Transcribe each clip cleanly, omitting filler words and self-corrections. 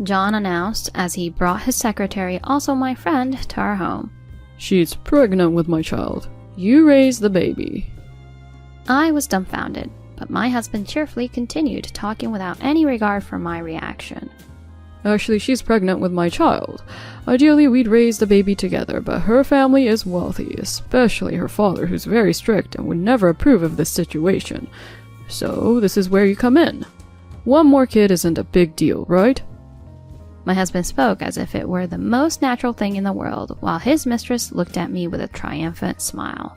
John announced as he brought his secretary, also my friend, to our home. "She's pregnant with my child. You raise the baby." I was dumbfounded, but my husband cheerfully continued talking without any regard for my reaction. "Actually, she's pregnant with my child. Ideally, we'd raise the baby together, but her family is wealthy, especially her father, who's very strict and would never approve of this situation. So, this is where you come in. One more kid isn't a big deal, right?" My husband spoke as if it were the most natural thing in the world, while his mistress looked at me with a triumphant smile.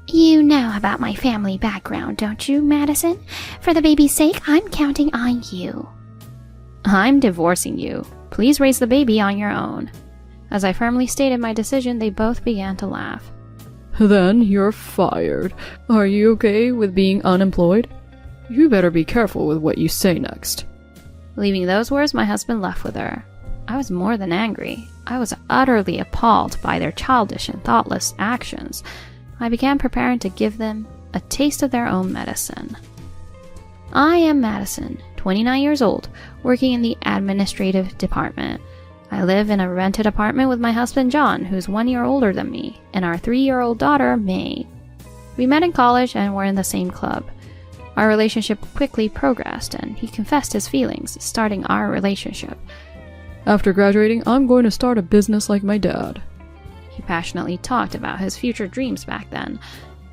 "You know about my family background, don't you, Madison? For the baby's sake, I'm counting on you." "I'm divorcing you. Please raise the baby on your own." As I firmly stated my decision, they both began to laugh. "Then you're fired. Are you okay with being unemployed? You better be careful with what you say next." Leaving those words, my husband left with her. I was more than angry. I was utterly appalled by their childish and thoughtless actions. I began preparing to give them a taste of their own medicine. I am Madison, 29 years old, working in the administrative department. I live in a rented apartment with my husband John, who's 1 year older than me, and our 3-year-old daughter, May. We met in college and were in the same club. Our relationship quickly progressed, and he confessed his feelings, starting our relationship. "After graduating, I'm going to start a business like my dad." He passionately talked about his future dreams back then.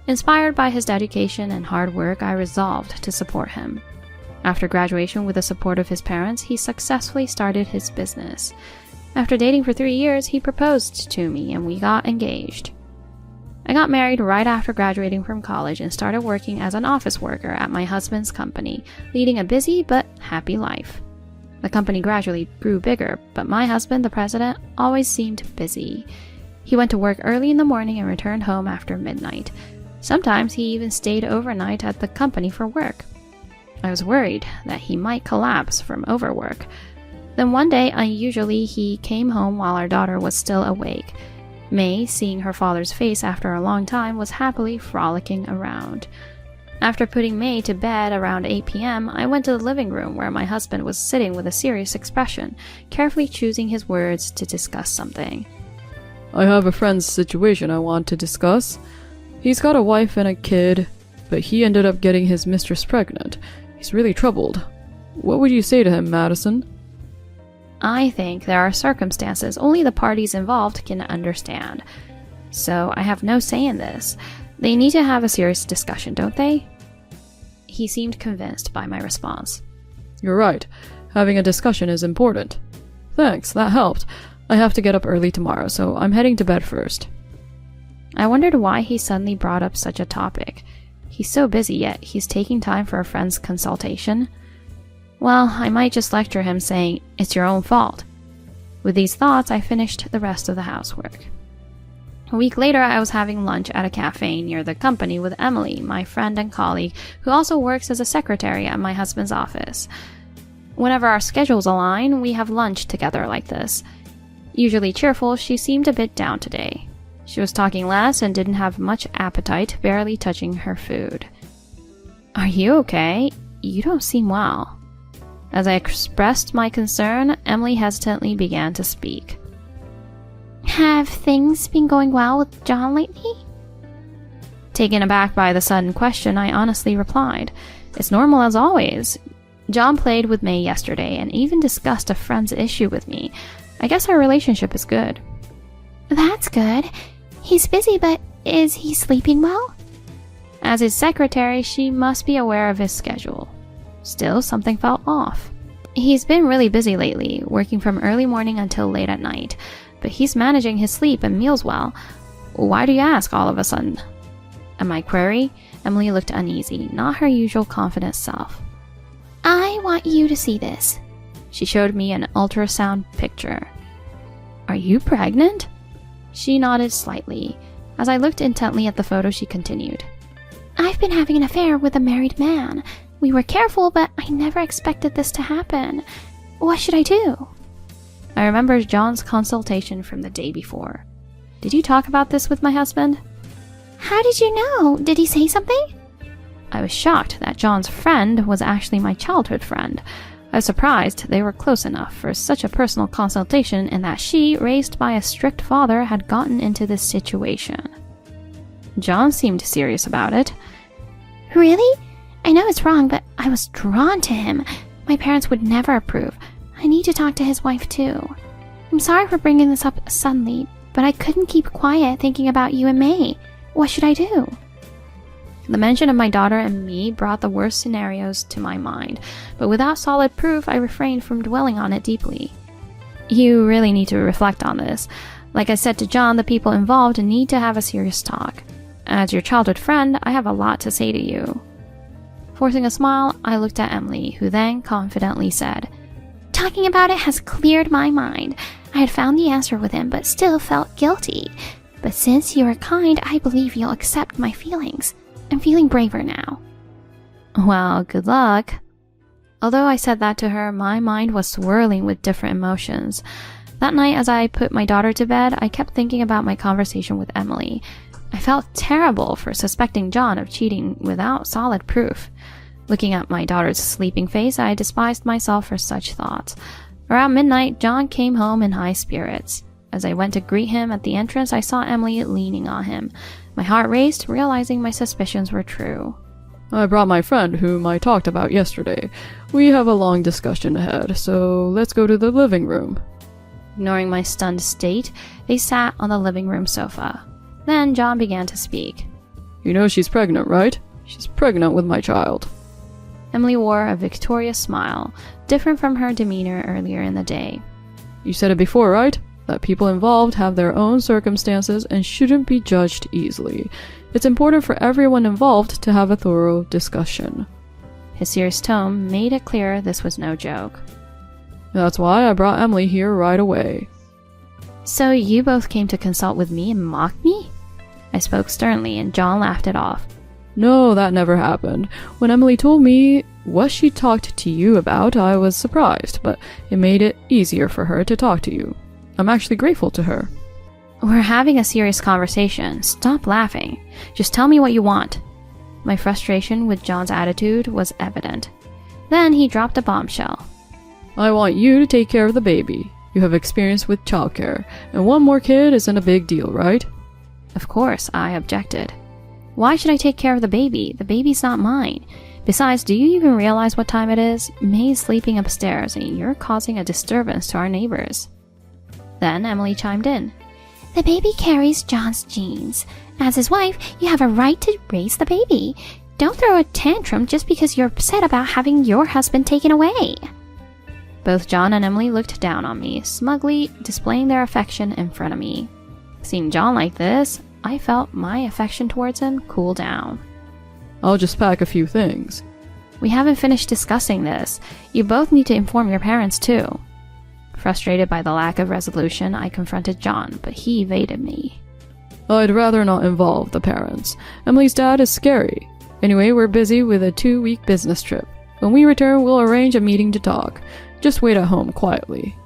Inspired by his dedication and hard work, I resolved to support him. After graduation, with the support of his parents, he successfully started his business. After dating for 3 years, he proposed to me and we got engaged. I got married right after graduating from college and started working as an office worker at my husband's company, leading a busy but happy life. The company gradually grew bigger, but my husband, the president, always seemed busy. He went to work early in the morning and returned home after midnight. Sometimes he even stayed overnight at the company for work. I was worried that he might collapse from overwork. Then one day, unusually, he came home while our daughter was still awake. May, seeing her father's face after a long time, was happily frolicking around. After putting May to bed around 8 p.m., I went to the living room where my husband was sitting with a serious expression, carefully choosing his words to discuss something. "I have a friend's situation I want to discuss. He's got a wife and a kid, but he ended up getting his mistress pregnant. He's really troubled. What would you say to him, Madison?" I think there are circumstances only the parties involved can understand. So I have no say in this. They need to have a serious discussion, don't they? He seemed convinced by my response. "You're right. Having a discussion is important. Thanks, that helped. I have to get up early tomorrow, so I'm heading to bed first." I wondered why he suddenly brought up such a topic. He's so busy, yet he's taking time for a friend's consultation. Well, I might just lecture him saying, "It's your own fault." With these thoughts, I finished the rest of the housework. A week later, I was having lunch at a cafe near the company with Emily, my friend and colleague, who also works as a secretary at my husband's office. Whenever our schedules align, we have lunch together like this. Usually cheerful, she seemed a bit down today. She was talking less and didn't have much appetite, barely touching her food. "Are you okay? You don't seem well." As I expressed my concern, Emily hesitantly began to speak. "Have things been going well with John lately?" Taken aback by the sudden question, I honestly replied, "It's normal as always. John played with May yesterday and even discussed a friend's issue with me. I guess our relationship is good." "That's good. He's busy, but is he sleeping well?" As his secretary, she must be aware of his schedule. Still, something felt off. He's been really busy lately, working from early morning until late at night, but he's managing his sleep and meals well. Why do you ask all of a sudden? At my query, Emily looked uneasy, not her usual confident self. "I want you to see this." She showed me an ultrasound picture. "Are you pregnant?" She nodded slightly. As I looked intently at the photo, she continued. "I've been having an affair with a married man. We were careful, but I never expected this to happen. What should I do?" I remembered John's consultation from the day before. "Did you talk about this with my husband?" "How did you know? Did he say something?" I was shocked that John's friend was actually my childhood friend. I was surprised they were close enough for such a personal consultation and that she, raised by a strict father, had gotten into this situation. John seemed serious about it. Really? I know it's wrong, but I was drawn to him. My parents would never approve. I need to talk to his wife too. I'm sorry for bringing this up suddenly, but I couldn't keep quiet thinking about you and May. What should I do? The mention of my daughter and me brought the worst scenarios to my mind, but without solid proof, I refrained from dwelling on it deeply. You really need to reflect on this. Like I said to John, the people involved need to have a serious talk. As your childhood friend, I have a lot to say to you. Forcing a smile, I looked at Emily, who then confidently said, Talking about it has cleared my mind. I had found the answer with him, but still felt guilty. But since you are kind, I believe you'll accept my feelings. I'm feeling braver now. Well, good luck. Although I said that to her, my mind was swirling with different emotions. That night, as I put my daughter to bed, I kept thinking about my conversation with Emily. I felt terrible for suspecting John of cheating without solid proof. Looking at my daughter's sleeping face, I despised myself for such thoughts. Around midnight, John came home in high spirits. As I went to greet him at the entrance, I saw Emily leaning on him. My heart raced, realizing my suspicions were true. I brought my friend whom I talked about yesterday. We have a long discussion ahead, so let's go to the living room. Ignoring my stunned state, they sat on the living room sofa. Then John began to speak. You know she's pregnant, right? She's pregnant with my child. Emily wore a victorious smile, different from her demeanor earlier in the day. You said it before, right? That people involved have their own circumstances and shouldn't be judged easily. It's important for everyone involved to have a thorough discussion. His serious tone made it clear this was no joke. That's why I brought Emily here right away. So you both came to consult with me and mock me? I spoke sternly and John laughed it off. No, that never happened. When Emily told me what she talked to you about, I was surprised, but it made it easier for her to talk to you. I'm actually grateful to her. We're having a serious conversation. Stop laughing. Just tell me what you want. My frustration with John's attitude was evident. Then he dropped a bombshell. I want you to take care of the baby. You have experience with childcare, and one more kid isn't a big deal, right? Of course, I objected. Why should I take care of the baby? The baby's not mine. Besides, do you even realize what time it is? May's sleeping upstairs, and you're causing a disturbance to our neighbors. Then Emily chimed in. The baby carries John's genes. As his wife, you have a right to raise the baby. Don't throw a tantrum just because you're upset about having your husband taken away. Both John and Emily looked down on me, smugly displaying their affection in front of me. Seeing John like this, I felt my affection towards him cool down. I'll just pack a few things. We haven't finished discussing this. You both need to inform your parents too. Frustrated by the lack of resolution, I confronted John, but he evaded me. I'd rather not involve the parents. Emily's dad is scary. Anyway, we're busy with a 2-week business trip. When we return, we'll arrange a meeting to talk. Just wait at home quietly.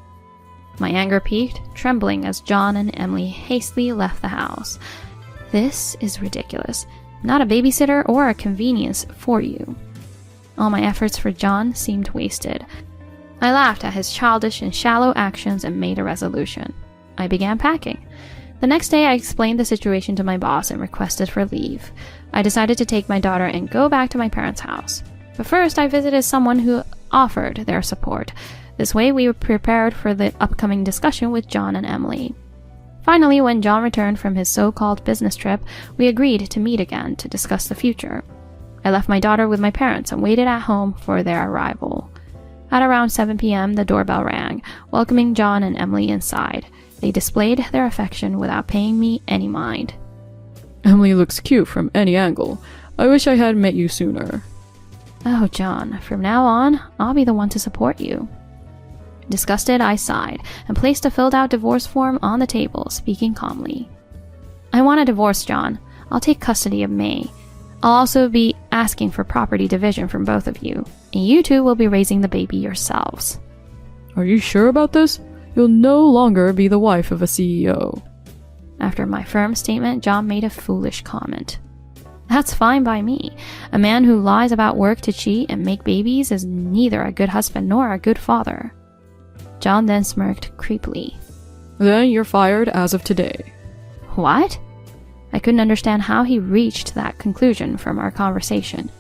My anger peaked, trembling as John and Emily hastily left the house. This is ridiculous. Not a babysitter or a convenience for you. All my efforts for John seemed wasted. I laughed at his childish and shallow actions and made a resolution. I began packing. The next day, I explained the situation to my boss and requested for leave. I decided to take my daughter and go back to my parents' house. But first, I visited someone who offered their support. This way, we were prepared for the upcoming discussion with John and Emily. Finally, when John returned from his so-called business trip, we agreed to meet again to discuss the future. I left my daughter with my parents and waited at home for their arrival. At around 7 p.m., the doorbell rang, welcoming John and Emily inside. They displayed their affection without paying me any mind. Emily looks cute from any angle. I wish I had met you sooner. Oh, John, from now on, I'll be the one to support you. Disgusted, I sighed and placed a filled-out divorce form on the table, speaking calmly. I want a divorce, John. I'll take custody of May. I'll also be asking for property division from both of you, and you two will be raising the baby yourselves. Are you sure about this? You'll no longer be the wife of a CEO. After my firm statement, John made a foolish comment. That's fine by me. A man who lies about work to cheat and make babies is neither a good husband nor a good father. John then smirked creepily. Then you're fired as of today. What? I couldn't understand how he reached that conclusion from our conversation.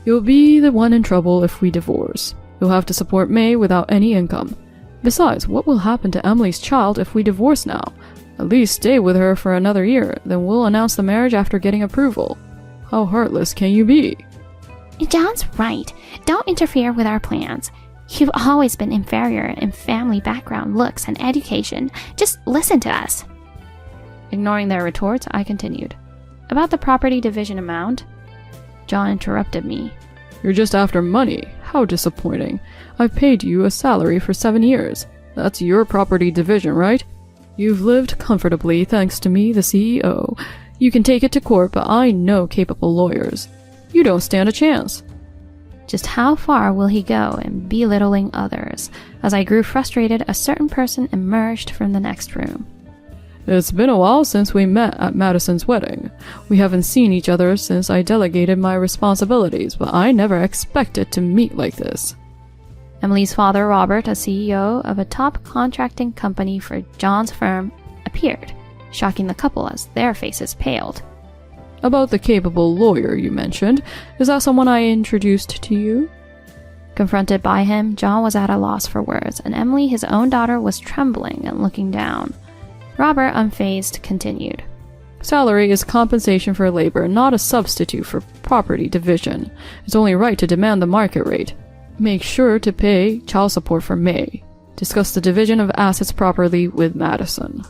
You'll be the one in trouble if we divorce. You'll have to support May without any income. Besides, what will happen to Emily's child if we divorce now? At least stay with her for another year, then we'll announce the marriage after getting approval. How heartless can you be? John's right. Don't interfere with our plans. You've always been inferior in family background, looks, and education. Just listen to us. Ignoring their retorts, I continued. About the property division amount? John interrupted me. You're just after money. How disappointing. I've paid you a salary for 7 years. That's your property division, right? You've lived comfortably thanks to me, the CEO. You can take it to court, but I know capable lawyers. You don't stand a chance. Just how far will he go in belittling others? As I grew frustrated, a certain person emerged from the next room. It's been a while since we met at Madison's wedding. We haven't seen each other since I delegated my responsibilities, but I never expected to meet like this. Emily's father, Robert, a CEO of a top contracting company for John's firm, appeared, shocking the couple as their faces paled. About the capable lawyer you mentioned, is that someone I introduced to you? Confronted by him, John was at a loss for words, and Emily, his own daughter, was trembling and looking down. Robert, unfazed, continued. Salary is compensation for labor, not a substitute for property division. It's only right to demand the market rate. Make sure to pay child support for May. Discuss the division of assets properly with Madison.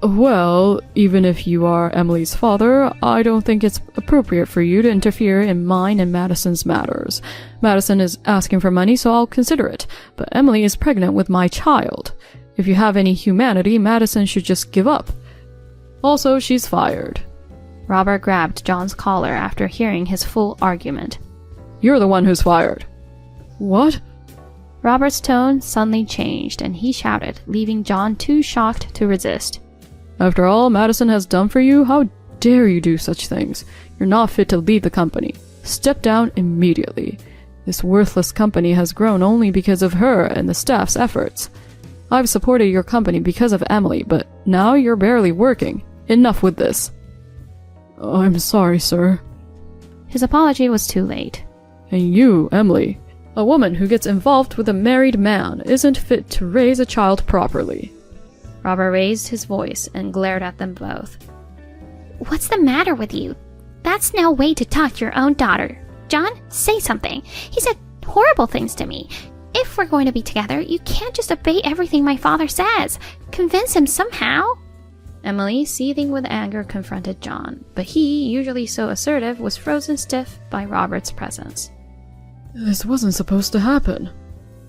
Well, even if you are Emily's father, I don't think it's appropriate for you to interfere in mine and Madison's matters. Madison is asking for money, so I'll consider it, but Emily is pregnant with my child. If you have any humanity, Madison should just give up. Also, she's fired. Robert grabbed John's collar after hearing his full argument. You're the one who's fired. What? Robert's tone suddenly changed, and he shouted, leaving John too shocked to resist. After all Madison has done for you, how dare you do such things? You're not fit to lead the company. Step down immediately. This worthless company has grown only because of her and the staff's efforts. I've supported your company because of Emily, but now you're barely working. Enough with this. I'm sorry, sir. His apology was too late. And you, Emily, a woman who gets involved with a married man isn't fit to raise a child properly. Robert raised his voice and glared at them both. What's the matter with you? That's no way to talk to your own daughter. John, say something. He said horrible things to me. If we're going to be together, you can't just obey everything my father says. Convince him somehow. Emily, seething with anger, confronted John, but he, usually so assertive, was frozen stiff by Robert's presence. This wasn't supposed to happen,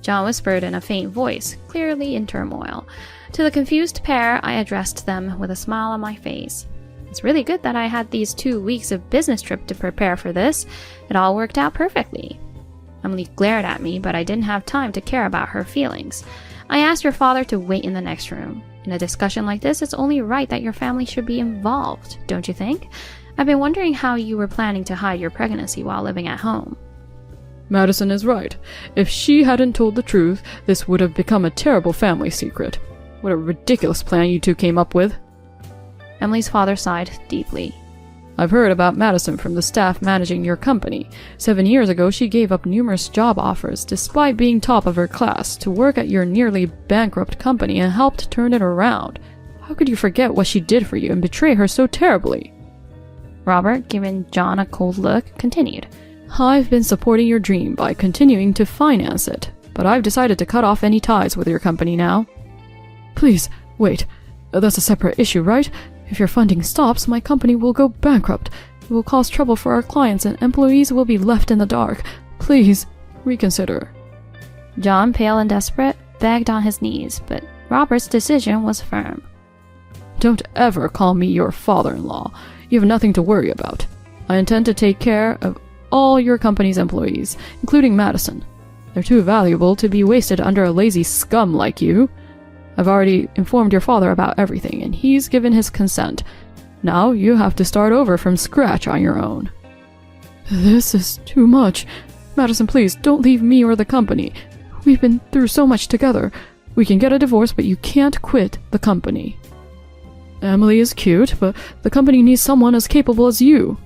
John whispered in a faint voice, clearly in turmoil. To the confused pair, I addressed them with a smile on my face. It's really good that I had these 2 weeks of business trip to prepare for this. It all worked out perfectly. Emily glared at me, but I didn't have time to care about her feelings. I asked your father to wait in the next room. In a discussion like this, it's only right that your family should be involved, don't you think? I've been wondering how you were planning to hide your pregnancy while living at home. Madison is right. If she hadn't told the truth, this would have become a terrible family secret. What a ridiculous plan you two came up with. Emily's father sighed deeply. I've heard about Madison from the staff managing your company. 7 years ago, she gave up numerous job offers, despite being top of her class, to work at your nearly bankrupt company and helped turn it around. How could you forget what she did for you and betray her so terribly? Robert, giving John a cold look, continued. I've been supporting your dream by continuing to finance it, but I've decided to cut off any ties with your company now. Please, wait. That's a separate issue, right? If your funding stops, my company will go bankrupt. It will cause trouble for our clients and employees will be left in the dark. Please, reconsider. John, pale and desperate, begged on his knees, but Robert's decision was firm. Don't ever call me your father-in-law. You have nothing to worry about. I intend to take care of all your company's employees, including Madison. They're too valuable to be wasted under a lazy scum like you. I've already informed your father about everything, and he's given his consent. Now you have to start over from scratch on your own. This is too much. Madison, please, don't leave me or the company. We've been through so much together. We can get a divorce, but you can't quit the company. Emily is cute, but the company needs someone as capable as you.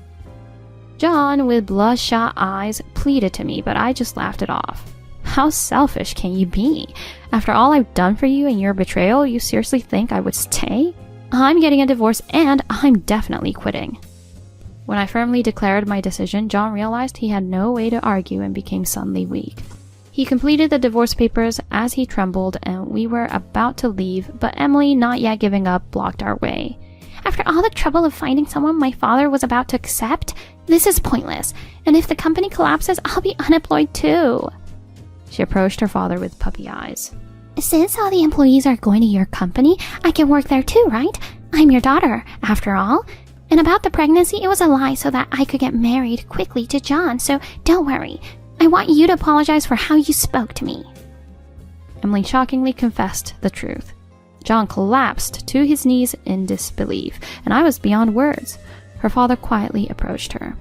John, with bloodshot eyes, pleaded to me, but I just laughed it off. How selfish can you be? After all I've done for you and your betrayal, you seriously think I would stay? I'm getting a divorce and I'm definitely quitting. When I firmly declared my decision, John realized he had no way to argue and became suddenly weak. He completed the divorce papers as he trembled, and we were about to leave, but Emily, not yet giving up, blocked our way. After all the trouble of finding someone my father was about to accept, this is pointless, and if the company collapses, I'll be unemployed too. She approached her father with puppy eyes. Since all the employees are going to your company, I can work there too, right? I'm your daughter, after all. And about the pregnancy, it was a lie so that I could get married quickly to John, so don't worry. I want you to apologize for how you spoke to me. Emily shockingly confessed the truth. John collapsed to his knees in disbelief, and I was beyond words. Her father quietly approached her.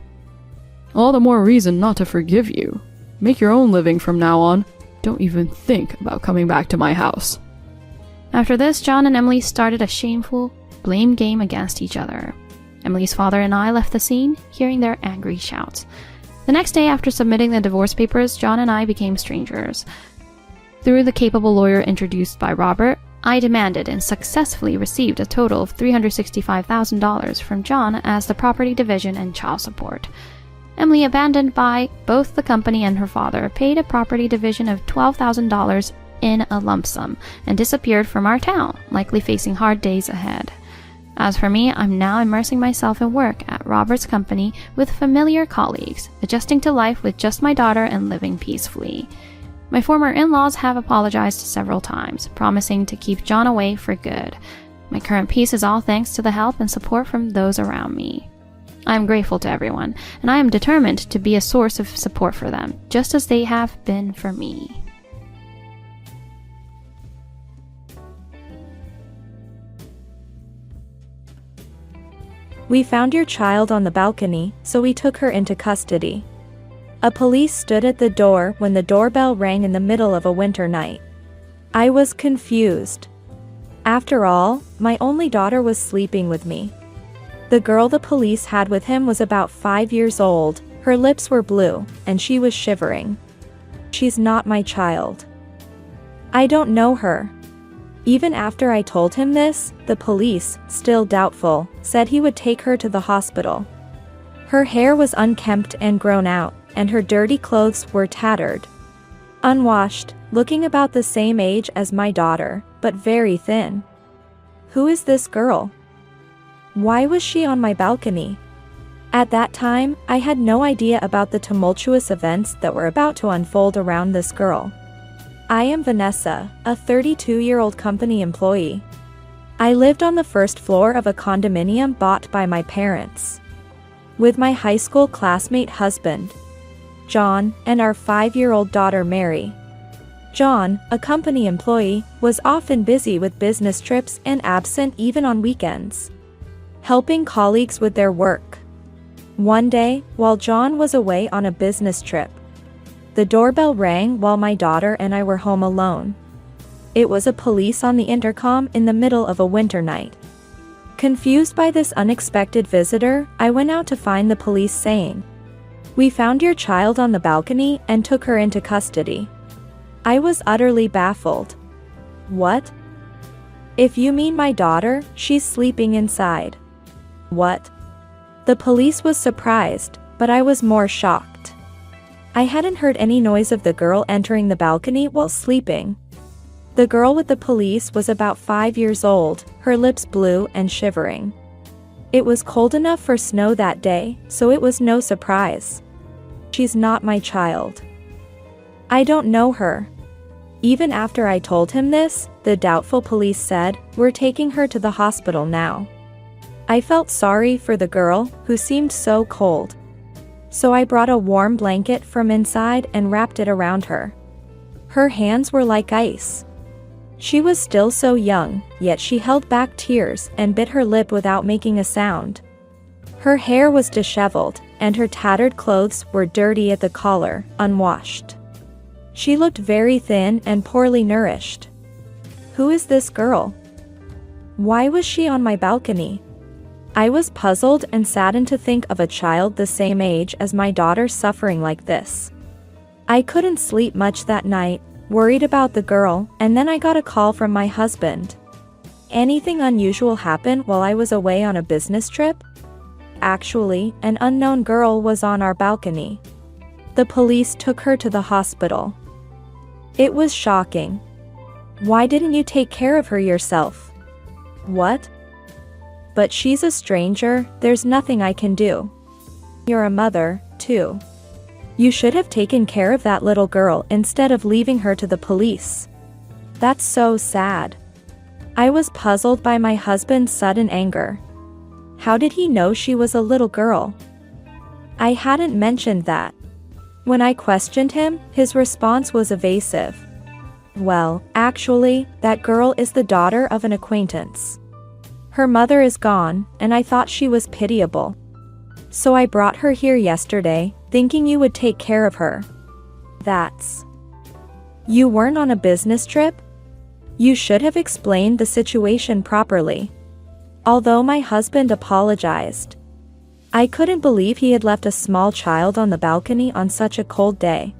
All the more reason not to forgive you. Make your own living from now on. Don't even think about coming back to my house. After this, John and Emily started a shameful blame game against each other. Emily's father and I left the scene, hearing their angry shouts. The next day, after submitting the divorce papers, John and I became strangers. Through the capable lawyer introduced by Robert, I demanded and successfully received a total of $365,000 from John as the property division and child support. Emily, abandoned by both the company and her father, paid a property division of $12,000 in a lump sum and disappeared from our town, likely facing hard days ahead. As for me, I'm now immersing myself in work at Robert's company with familiar colleagues, adjusting to life with just my daughter and living peacefully. My former in-laws have apologized several times, promising to keep John away for good. My current peace is all thanks to the help and support from those around me. I am grateful to everyone, and I am determined to be a source of support for them, just as they have been for me. We found your child on the balcony, so we took her into custody. A police stood at the door when the doorbell rang in the middle of a winter night. I was confused. After all, my only daughter was sleeping with me. The girl the police had with him was about 5 years old, her lips were blue, and she was shivering. She's not my child. I don't know her. Even after I told him this, the police, still doubtful, said he would take her to the hospital. Her hair was unkempt and grown out, and her dirty clothes were tattered. Unwashed, looking about the same age as my daughter, but very thin. Who is this girl? Why was she on my balcony? At that time, I had no idea about the tumultuous events that were about to unfold around this girl. I am Vanessa, a 32-year-old company employee. I lived on the first floor of a condominium bought by my parents. With my high school classmate husband, John, and our 5-year-old daughter Mary. John, a company employee, was often busy with business trips and absent even on weekends, helping colleagues with their work. One day, while John was away on a business trip, the doorbell rang while my daughter and I were home alone. It was a police on the intercom in the middle of a winter night. Confused by this unexpected visitor, I went out to find the police saying, "We found your child on the balcony and took her into custody." I was utterly baffled. What? If you mean my daughter, she's sleeping inside. What? The police was surprised, but I was more shocked. I hadn't heard any noise of the girl entering the balcony while sleeping. The girl with the police was about 5 years old, her lips blue and shivering. It was cold enough for snow that day, so it was no surprise. She's not my child. I don't know her. Even after I told him this, the doubtful police said, "We're taking her to the hospital now." I felt sorry for the girl, who seemed so cold. So I brought a warm blanket from inside and wrapped it around her. Her hands were like ice. She was still so young, yet she held back tears and bit her lip without making a sound. Her hair was disheveled, and her tattered clothes were dirty at the collar, unwashed. She looked very thin and poorly nourished. Who is this girl? Why was she on my balcony? I was puzzled and saddened to think of a child the same age as my daughter suffering like this. I couldn't sleep much that night, worried about the girl, and then I got a call from my husband. Anything unusual happened while I was away on a business trip? Actually, an unknown girl was on our balcony. The police took her to the hospital. It was shocking. Why didn't you take care of her yourself? What? But she's a stranger, there's nothing I can do. You're a mother, too. You should have taken care of that little girl instead of leaving her to the police. That's so sad. I was puzzled by my husband's sudden anger. How did he know she was a little girl? I hadn't mentioned that. When I questioned him, his response was evasive. Well, actually, that girl is the daughter of an acquaintance. Her mother is gone, and I thought she was pitiable. So I brought her here yesterday, thinking you would take care of her. That's... You weren't on a business trip? You should have explained the situation properly. Although my husband apologized, I couldn't believe he had left a small child on the balcony on such a cold day.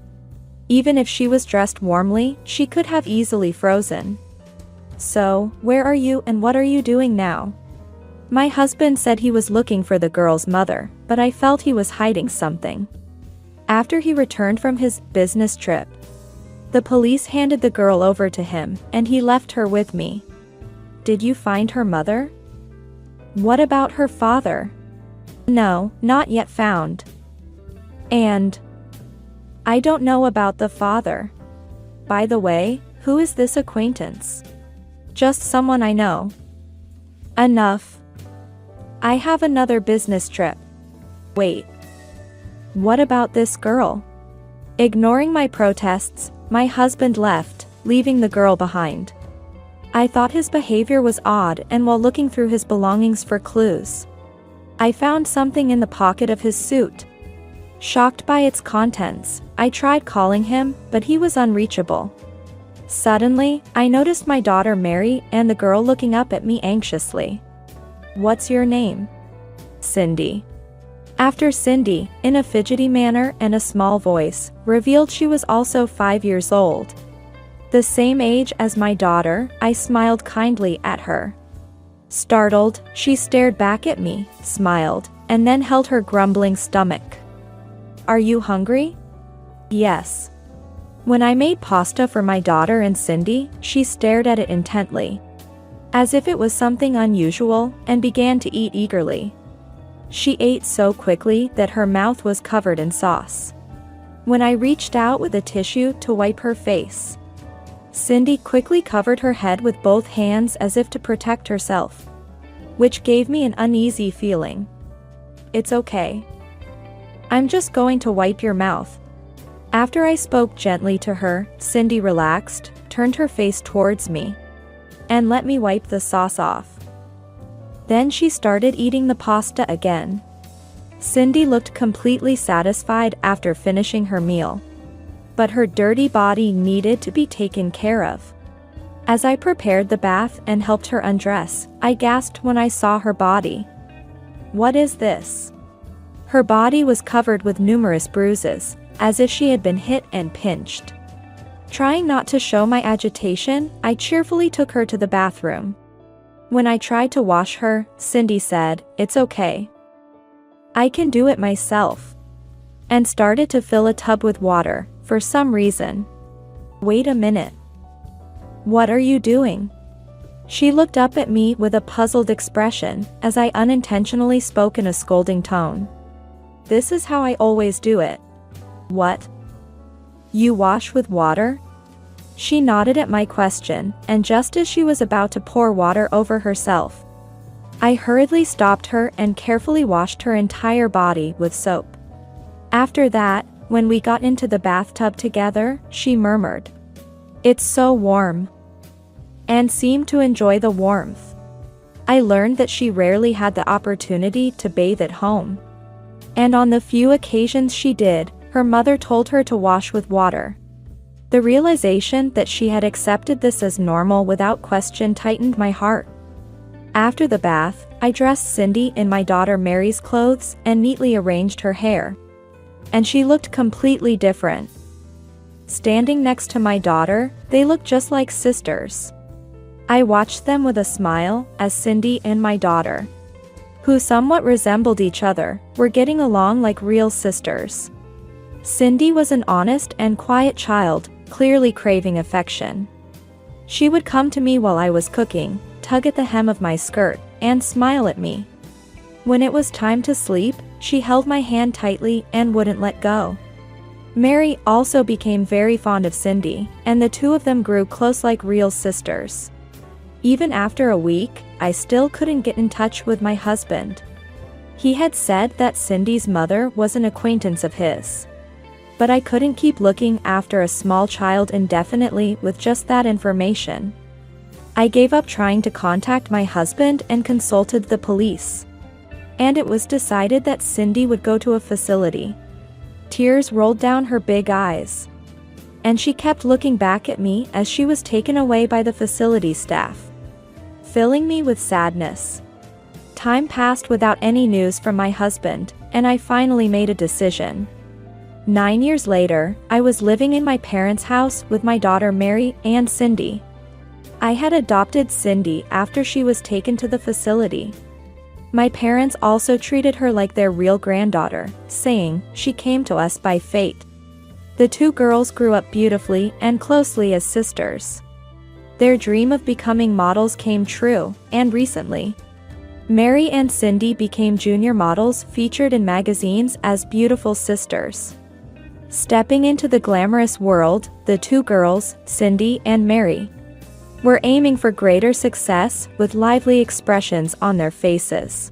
Even if she was dressed warmly, she could have easily frozen. So, where are you and what are you doing now? My husband said he was looking for the girl's mother, but I felt he was hiding something. After he returned from his business trip, the police handed the girl over to him, and he left her with me. Did you find her mother? What about her father? No, not yet found. And I don't know about the father. By the way, who is this acquaintance? Just someone I know. Enough. I have another business trip. Wait. What about this girl? Ignoring my protests, my husband left, leaving the girl behind. I thought his behavior was odd, and while looking through his belongings for clues, I found something in the pocket of his suit. Shocked by its contents, I tried calling him, but he was unreachable. Suddenly, I noticed my daughter Mary and the girl looking up at me anxiously. What's your name? Cindy. After Cindy, in a fidgety manner and a small voice, revealed she was also 5 years old. The same age as my daughter, I smiled kindly at her. Startled, she stared back at me, smiled, and then held her grumbling stomach. Are you hungry? Yes. When I made pasta for my daughter and Cindy, she stared at it intently, as if it was something unusual, and began to eat eagerly. She ate so quickly that her mouth was covered in sauce. When I reached out with a tissue to wipe her face, Cindy quickly covered her head with both hands as if to protect herself, which gave me an uneasy feeling. It's okay. I'm just going to wipe your mouth. After I spoke gently to her, Cindy relaxed, turned her face towards me, and let me wipe the sauce off. Then she started eating the pasta again. Cindy looked completely satisfied after finishing her meal, but her dirty body needed to be taken care of. As I prepared the bath and helped her undress, I gasped when I saw her body. What is this? Her body was covered with numerous bruises, as if she had been hit and pinched. Trying not to show my agitation, I cheerfully took her to the bathroom. When I tried to wash her, Cindy said, "It's okay. I can do it myself," and started to fill a tub with water, for some reason. Wait a minute. What are you doing? She looked up at me with a puzzled expression, as I unintentionally spoke in a scolding tone. This is how I always do it. What? You wash with water? She nodded at my question, and just as she was about to pour water over herself, I hurriedly stopped her and carefully washed her entire body with soap. After that, when we got into the bathtub together, she murmured, "It's so warm." and seemed to enjoy the warmth. I learned that she rarely had the opportunity to bathe at home. And on the few occasions she did, her mother told her to wash with water. The realization that she had accepted this as normal without question tightened my heart. After the bath, I dressed Cindy in my daughter Mary's clothes and neatly arranged her hair. And she looked completely different. Standing next to my daughter, they looked just like sisters. I watched them with a smile as Cindy and my daughter, who somewhat resembled each other, were getting along like real sisters. Cindy was an honest and quiet child, clearly craving affection. She would come to me while I was cooking, tug at the hem of my skirt, and smile at me. When it was time to sleep, she held my hand tightly and wouldn't let go. Mary also became very fond of Cindy, and the two of them grew close like real sisters. Even after a week, I still couldn't get in touch with my husband. He had said that Cindy's mother was an acquaintance of his. But I couldn't keep looking after a small child indefinitely with just that information. I gave up trying to contact my husband and consulted the police. And it was decided that Cindy would go to a facility. Tears rolled down her big eyes. And she kept looking back at me as she was taken away by the facility staff, filling me with sadness. Time passed without any news from my husband, and I finally made a decision. 9 years later, I was living in my parents' house with my daughter Mary and Cindy. I had adopted Cindy after she was taken to the facility. My parents also treated her like their real granddaughter, saying she came to us by fate. The two girls grew up beautifully and closely as sisters. Their dream of becoming models came true, and recently, Mary and Cindy became junior models featured in magazines as beautiful sisters. Stepping into the glamorous world, the two girls, Cindy and Mary, were aiming for greater success with lively expressions on their faces.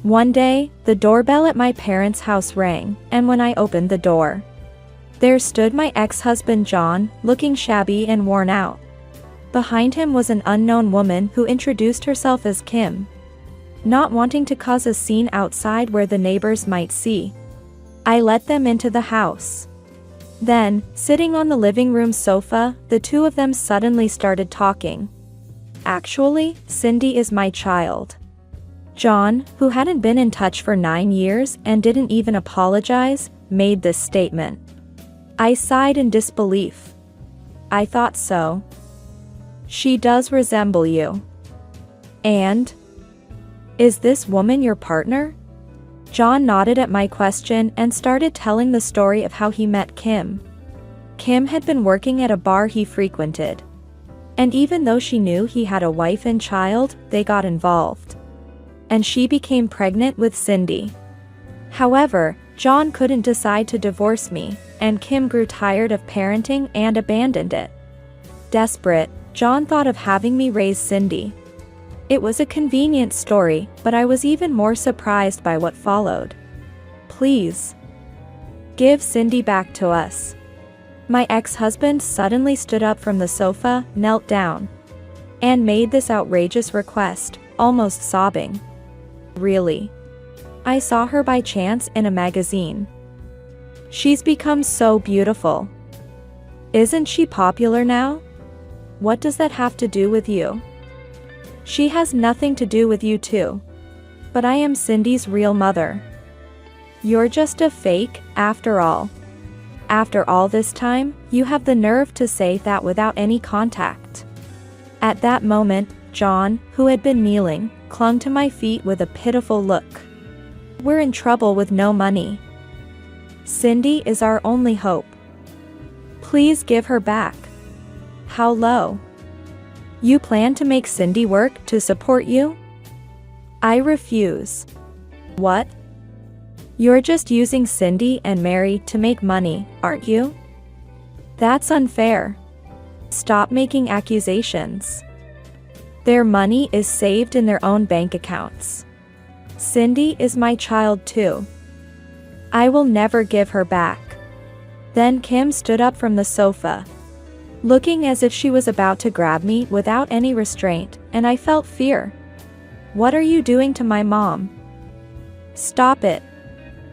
One day, the doorbell at my parents' house rang, and when I opened the door, there stood my ex-husband John, looking shabby and worn out. Behind him was an unknown woman who introduced herself as Kim. Not wanting to cause a scene outside where the neighbors might see, I let them into the house. Then, sitting on the living room sofa, the two of them suddenly started talking. Actually, Cindy is my child. John, who hadn't been in touch for 9 years and didn't even apologize, made this statement. I sighed in disbelief. I thought so. She does resemble you. And? Is this woman your partner? John nodded at my question and started telling the story of how he met Kim. Kim had been working at a bar he frequented. And even though she knew he had a wife and child, they got involved. And she became pregnant with Cindy. However, John couldn't decide to divorce me, and Kim grew tired of parenting and abandoned it. Desperate, John thought of having me raise Cindy. It was a convenient story, but I was even more surprised by what followed. Please, give Cindy back to us. My ex-husband suddenly stood up from the sofa, knelt down, and made this outrageous request, almost sobbing. Really? I saw her by chance in a magazine. She's become so beautiful. Isn't she popular now? What does that have to do with you? She has nothing to do with you too. But I am Cindy's real mother. You're just a fake, after all. After all this time, you have the nerve to say that without any contact. At that moment, John, who had been kneeling, clung to my feet with a pitiful look. We're in trouble with no money. Cindy is our only hope. Please give her back. How low? You plan to make Cindy work to support you? I refuse. What? You're just using Cindy and Mary to make money, aren't you? That's unfair. Stop making accusations. Their money is saved in their own bank accounts. Cindy is my child too. I will never give her back. Then Kim stood up from the sofa. looking as if she was about to grab me without any restraint, and I felt fear. "What are you doing to my mom? Stop it."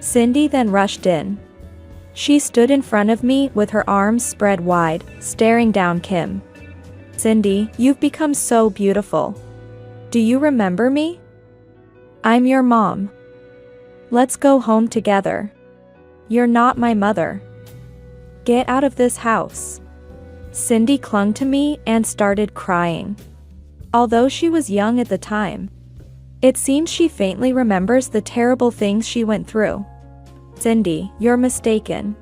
Cindy then rushed in. She stood in front of me with her arms spread wide, staring down Kim. "Cindy, you've become so beautiful. Do you remember me? I'm your mom. Let's go home together. You're not my mother. Get out of this house." Cindy clung to me and started crying. Although she was young at the time, it seems she faintly remembers the terrible things she went through. "Cindy, you're mistaken.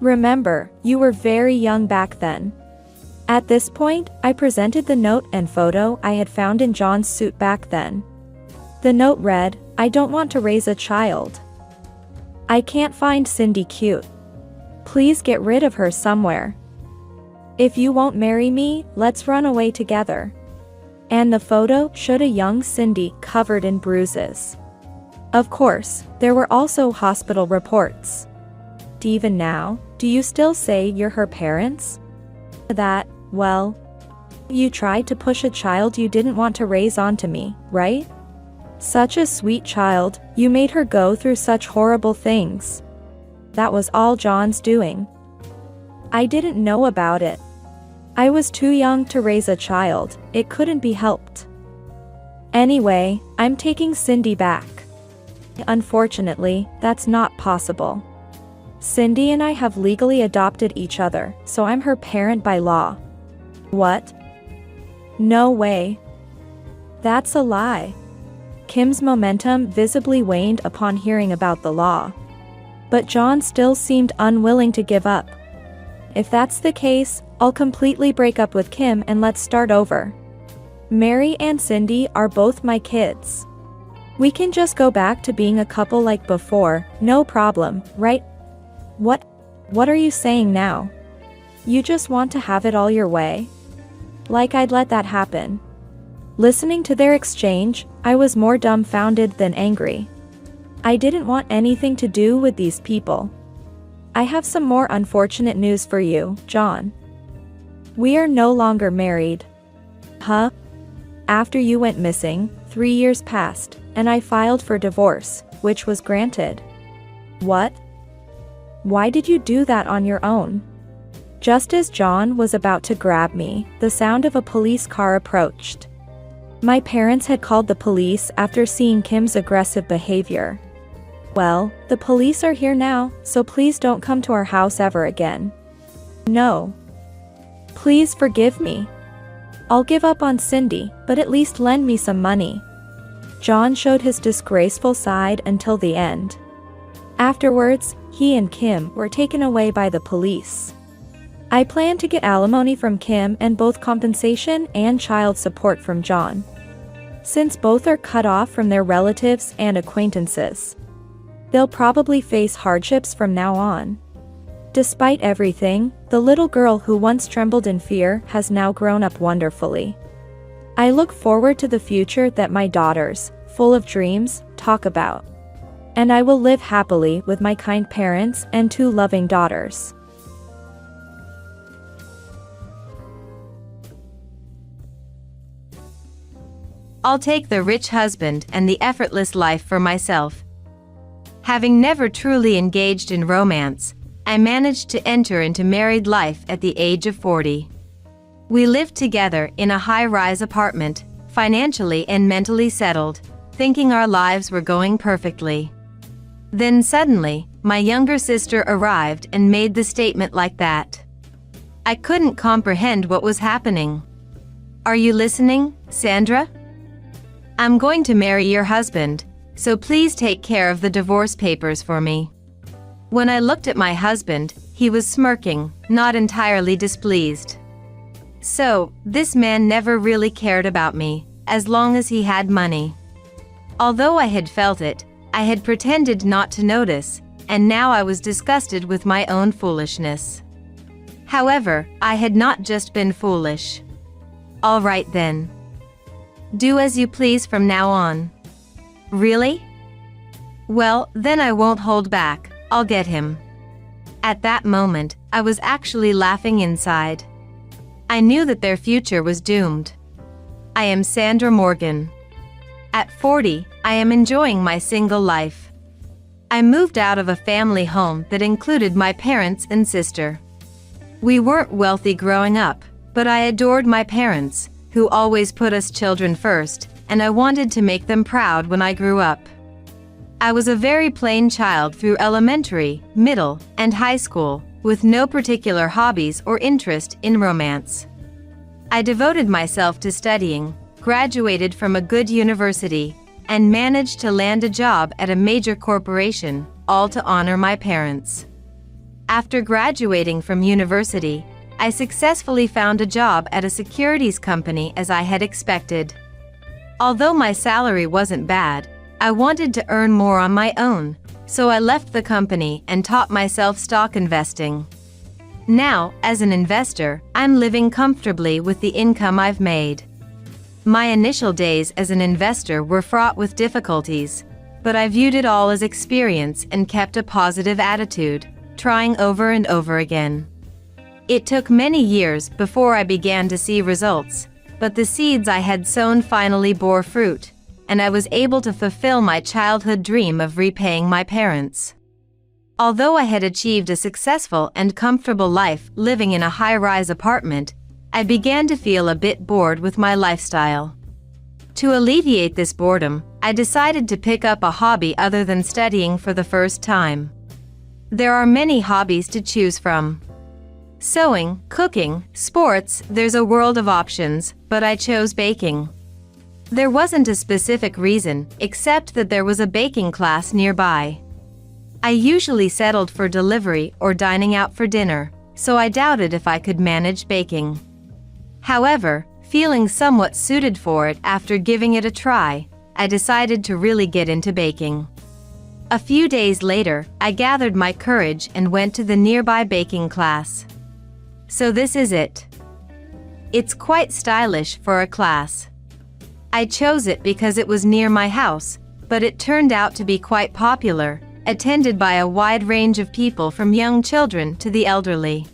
Remember, you were very young back then." At this point, I presented the note and photo I had found in John's suit back then. The note read, "I don't want to raise a child. I can't find Cindy cute. Please get rid of her somewhere. If you won't marry me, let's run away together." And the photo showed a young Cindy covered in bruises. Of course, there were also hospital reports. Even now, do you still say you're her parents? That, well, you tried to push a child you didn't want to raise onto me, right? Such a sweet child, you made her go through such horrible things. That was all John's doing. I didn't know about it. I was too young to raise a child, it couldn't be helped. Anyway, I'm taking Cindy back. Unfortunately, that's not possible. Cindy and I have legally adopted each other, so I'm her parent by law. What? No way. That's a lie. Kim's momentum visibly waned upon hearing about the law. But John still seemed unwilling to give up. If that's the case, I'll completely break up with Kim and let's start over. Mary and Cindy are both my kids. We can just go back to being a couple like before, no problem, right? What are you saying now? You just want to have it all your way? Like I'd let that happen. Listening to their exchange, I was more dumbfounded than angry. I didn't want anything to do with these people. I have some more unfortunate news for you, John. We are no longer married. Huh? After you went missing, 3 years passed, and I filed for divorce, which was granted. What? Why did you do that on your own? Just as John was about to grab me, the sound of a police car approached. My parents had called the police after seeing Kim's aggressive behavior. Well, the police are here now, so please don't come to our house ever again. No. Please forgive me. I'll give up on Cindy, but at least lend me some money. John showed his disgraceful side until the end. Afterwards, he and Kim were taken away by the police. I plan to get alimony from Kim and both compensation and child support from John. Since both are cut off from their relatives and acquaintances, they'll probably face hardships from now on. Despite everything, the little girl who once trembled in fear has now grown up wonderfully. I look forward to the future that my daughters, full of dreams, talk about. And I will live happily with my kind parents and 2 loving daughters. I'll take the rich husband and the effortless life for myself. Having never truly engaged in romance, I managed to enter into married life at the age of 40. We lived together in a high-rise apartment, financially and mentally settled, thinking our lives were going perfectly. Then suddenly, my younger sister arrived and made the statement like that. I couldn't comprehend what was happening. Are you listening, Sandra? I'm going to marry your husband, so please take care of the divorce papers for me. When I looked at my husband, he was smirking, not entirely displeased. So, this man never really cared about me, as long as he had money. Although I had felt it, I had pretended not to notice, and now I was disgusted with my own foolishness. However, I had not just been foolish. All right then. Do as you please from now on. Really? Well, then I won't hold back, I'll get him. At that moment, I was actually laughing inside. I knew that their future was doomed. I am Sandra Morgan. At 40, I am enjoying my single life. I moved out of a family home that included my parents and sister. We weren't wealthy growing up, but I adored my parents, who always put us children first, and I wanted to make them proud when I grew up. I was a very plain child through elementary, middle, and high school, with no particular hobbies or interest in romance. I devoted myself to studying, graduated from a good university, and managed to land a job at a major corporation, all to honor my parents. After graduating from university, I successfully found a job at a securities company as I had expected. Although my salary wasn't bad, I wanted to earn more on my own, so I left the company and taught myself stock investing. Now, as an investor, I'm living comfortably with the income I've made. My initial days as an investor were fraught with difficulties, but I viewed it all as experience and kept a positive attitude, trying over and over again. It took many years before I began to see results, but the seeds I had sown finally bore fruit, and I was able to fulfill my childhood dream of repaying my parents. Although I had achieved a successful and comfortable life living in a high-rise apartment, I began to feel a bit bored with my lifestyle. To alleviate this boredom, I decided to pick up a hobby other than studying for the first time. There are many hobbies to choose from. Sewing, cooking, sports, there's a world of options, but I chose baking. There wasn't a specific reason, except that there was a baking class nearby. I usually settled for delivery or dining out for dinner, so I doubted if I could manage baking. However, feeling somewhat suited for it after giving it a try, I decided to really get into baking. A few days later, I gathered my courage and went to the nearby baking class. So this is it. It's quite stylish for a class. I chose it because it was near my house, but it turned out to be quite popular, attended by a wide range of people from young children to the elderly.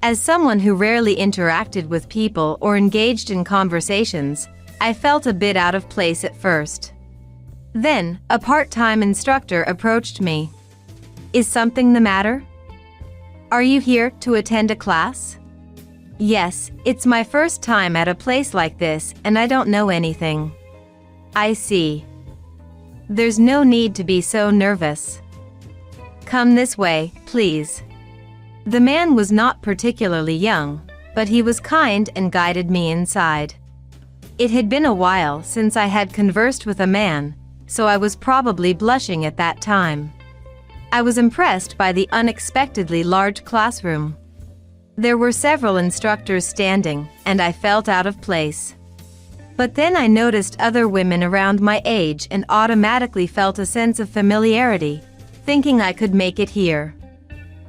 As someone who rarely interacted with people or engaged in conversations, I felt a bit out of place at first. Then, a part-time instructor approached me. "Is something the matter? Are you here to attend a class?" "Yes, it's my first time at a place like this and I don't know anything." "I see. There's no need to be so nervous. Come this way, please." The man was not particularly young, but he was kind and guided me inside. It had been a while since I had conversed with a man, so I was probably blushing at that time. I was impressed by the unexpectedly large classroom. There were several instructors standing, and I felt out of place. But then I noticed other women around my age and automatically felt a sense of familiarity, thinking I could make it here.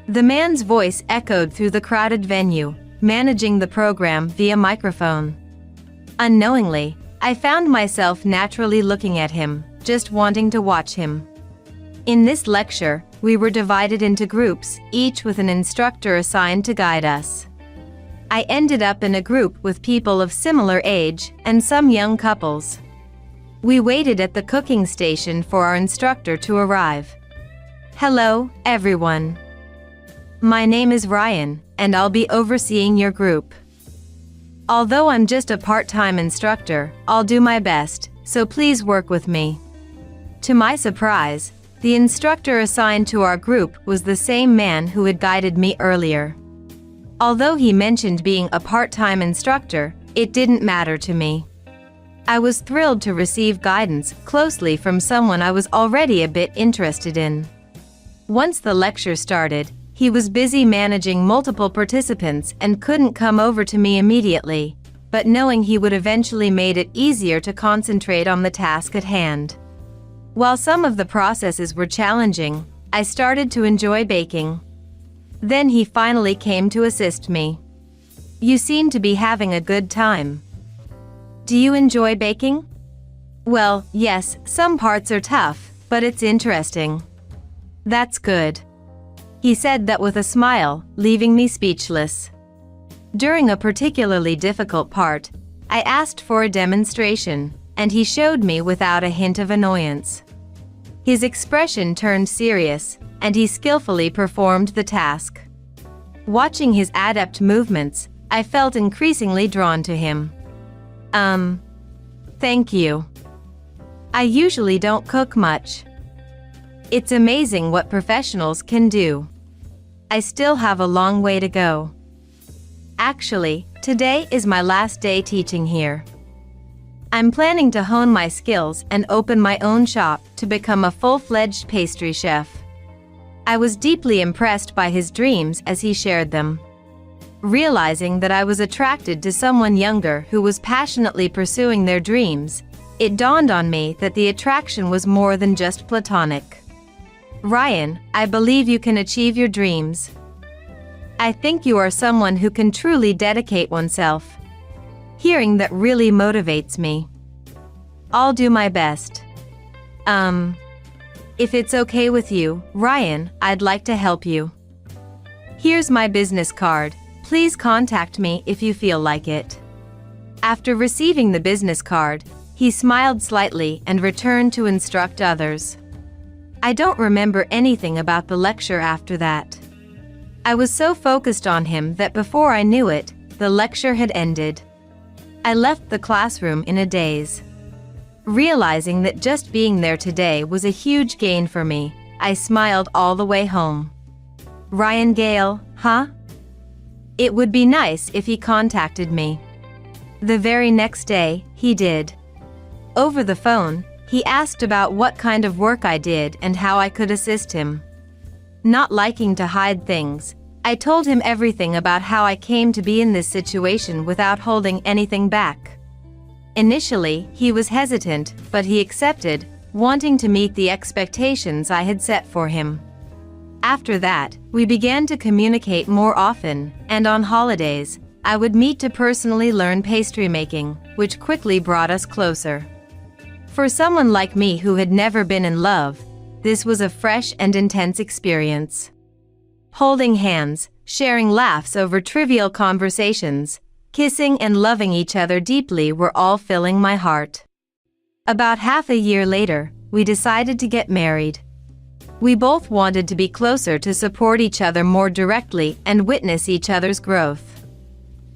The man's voice echoed through the crowded venue, managing the program via microphone. Unknowingly, I found myself naturally looking at him, just wanting to watch him. In this lecture, we were divided into groups, each with an instructor assigned to guide us. I ended up in a group with people of similar age and some young couples. We waited at the cooking station for our instructor to arrive. "Hello, everyone. My name is Ryan, and I'll be overseeing your group. Although I'm just a part-time instructor, I'll do my best, so please work with me." To my surprise, the instructor assigned to our group was the same man who had guided me earlier. Although he mentioned being a part-time instructor, it didn't matter to me. I was thrilled to receive guidance closely from someone I was already a bit interested in. Once the lecture started, he was busy managing multiple participants and couldn't come over to me immediately, but knowing he would eventually made it easier to concentrate on the task at hand. While some of the processes were challenging, I started to enjoy baking. Then he finally came to assist me. "You seem to be having a good time. Do you enjoy baking?" "Well, yes, some parts are tough, but it's interesting." "That's good." He said that with a smile, leaving me speechless. During a particularly difficult part, I asked for a demonstration, and he showed me without a hint of annoyance. His expression turned serious, and he skillfully performed the task. Watching his adept movements, I felt increasingly drawn to him. Thank you. I usually don't cook much. It's amazing what professionals can do. I still have a long way to go. Actually, today is my last day teaching here. I'm planning to hone my skills and open my own shop to become a full-fledged pastry chef. I was deeply impressed by his dreams as he shared them. Realizing that I was attracted to someone younger who was passionately pursuing their dreams, it dawned on me that the attraction was more than just platonic. Ryan, I believe you can achieve your dreams. I think you are someone who can truly dedicate oneself. Hearing that really motivates me. I'll do my best. If it's okay with you, Ryan, I'd like to help you. Here's my business card. Please contact me if you feel like it. After receiving the business card, he smiled slightly and returned to instruct others. I don't remember anything about the lecture after that. I was so focused on him that before I knew it, the lecture had ended. I left the classroom in a daze. Realizing that just being there today was a huge gain for me, I smiled all the way home. Ryan Gale, huh? It would be nice if he contacted me. The very next day, he did. Over the phone, he asked about what kind of work I did and how I could assist him. Not liking to hide things, I told him everything about how I came to be in this situation without holding anything back. Initially, he was hesitant, but he accepted, wanting to meet the expectations I had set for him. After that, we began to communicate more often, and on holidays, I would meet to personally learn pastry making, which quickly brought us closer. For someone like me who had never been in love, this was a fresh and intense experience. Holding hands, sharing laughs over trivial conversations, kissing and loving each other deeply were all filling my heart. About half a year later, we decided to get married. We both wanted to be closer to support each other more directly and witness each other's growth.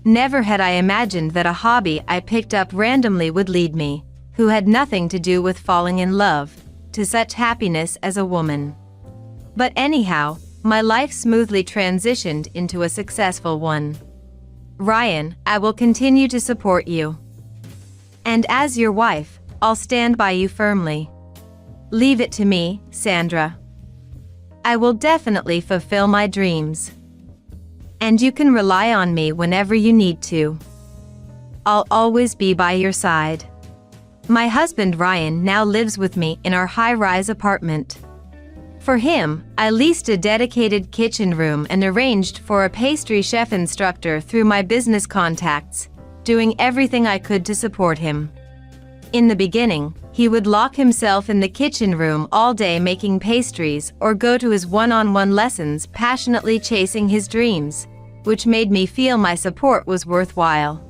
Never had I imagined that a hobby I picked up randomly would lead me, who had nothing to do with falling in love, to such happiness as a woman. But anyhow, my life smoothly transitioned into a successful one. Ryan, I will continue to support you. And as your wife, I'll stand by you firmly. Leave it to me, Sandra. I will definitely fulfill my dreams. And you can rely on me whenever you need to. I'll always be by your side. My husband Ryan now lives with me in our high-rise apartment. For him, I leased a dedicated kitchen room and arranged for a pastry chef instructor through my business contacts, doing everything I could to support him. In the beginning, he would lock himself in the kitchen room all day making pastries or go to his one-on-one lessons passionately chasing his dreams, which made me feel my support was worthwhile.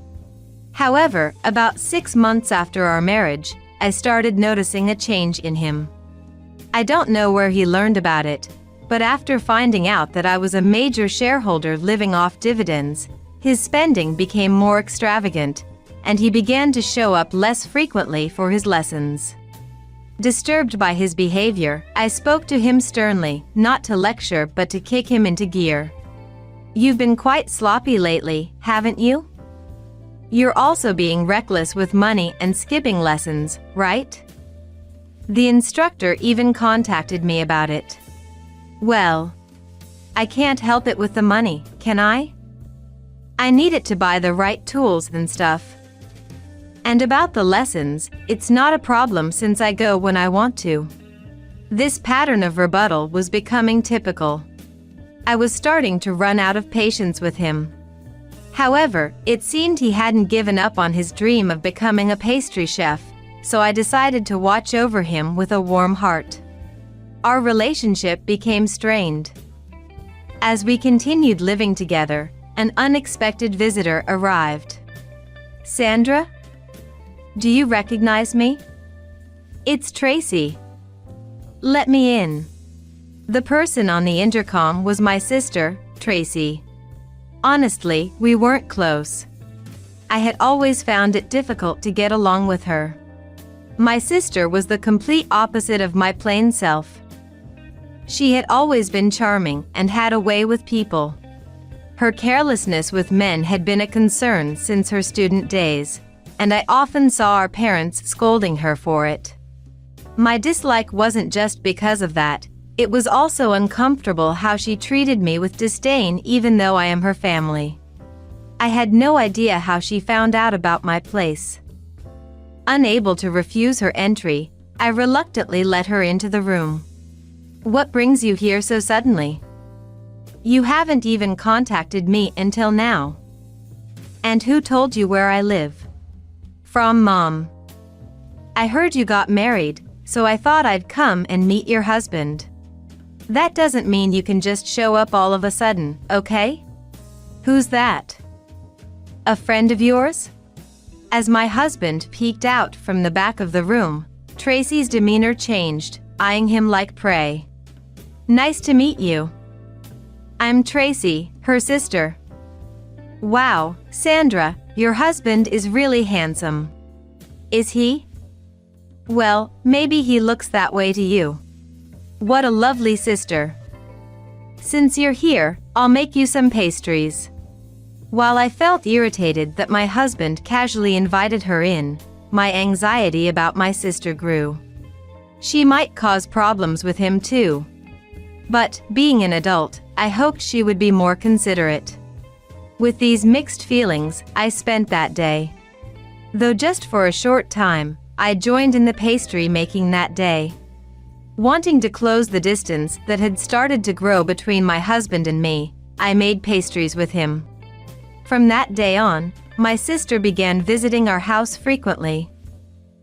However, about 6 months after our marriage, I started noticing a change in him. I don't know where he learned about it, but after finding out that I was a major shareholder living off dividends, his spending became more extravagant, and he began to show up less frequently for his lessons. Disturbed by his behavior, I spoke to him sternly, not to lecture but to kick him into gear. You've been quite sloppy lately, haven't you? You're also being reckless with money and skipping lessons, right? The instructor even contacted me about it. Well, I can't help it with the money, can I? I need it to buy the right tools and stuff. And about the lessons, it's not a problem since I go when I want to. This pattern of rebuttal was becoming typical. I was starting to run out of patience with him. However, it seemed he hadn't given up on his dream of becoming a pastry chef, so I decided to watch over him with a warm heart. Our relationship became strained. As we continued living together, an unexpected visitor arrived. Sandra? Do you recognize me? It's Tracy. Let me in. The person on the intercom was my sister, Tracy. Honestly, we weren't close. I had always found it difficult to get along with her. My sister was the complete opposite of my plain self. She had always been charming and had a way with people. Her carelessness with men had been a concern since her student days, and I often saw our parents scolding her for it. My dislike wasn't just because of that, it was also uncomfortable how she treated me with disdain even though I am her family. I had no idea how she found out about my place. Unable to refuse her entry, I reluctantly let her into the room. What brings you here so suddenly? You haven't even contacted me until now. And who told you where I live? From Mom. I heard you got married, so I thought I'd come and meet your husband. That doesn't mean you can just show up all of a sudden, okay? Who's that? A friend of yours? As my husband peeked out from the back of the room, Tracy's demeanor changed, eyeing him like prey. Nice to meet you. I'm Tracy, her sister. Wow, Sandra, your husband is really handsome. Is he? Well, maybe he looks that way to you. What a lovely sister. Since you're here, I'll make you some pastries. While I felt irritated that my husband casually invited her in, my anxiety about my sister grew. She might cause problems with him too. But, being an adult, I hoped she would be more considerate. With these mixed feelings, I spent that day. Though just for a short time, I joined in the pastry making that day. Wanting to close the distance that had started to grow between my husband and me, I made pastries with him. From that day on, my sister began visiting our house frequently.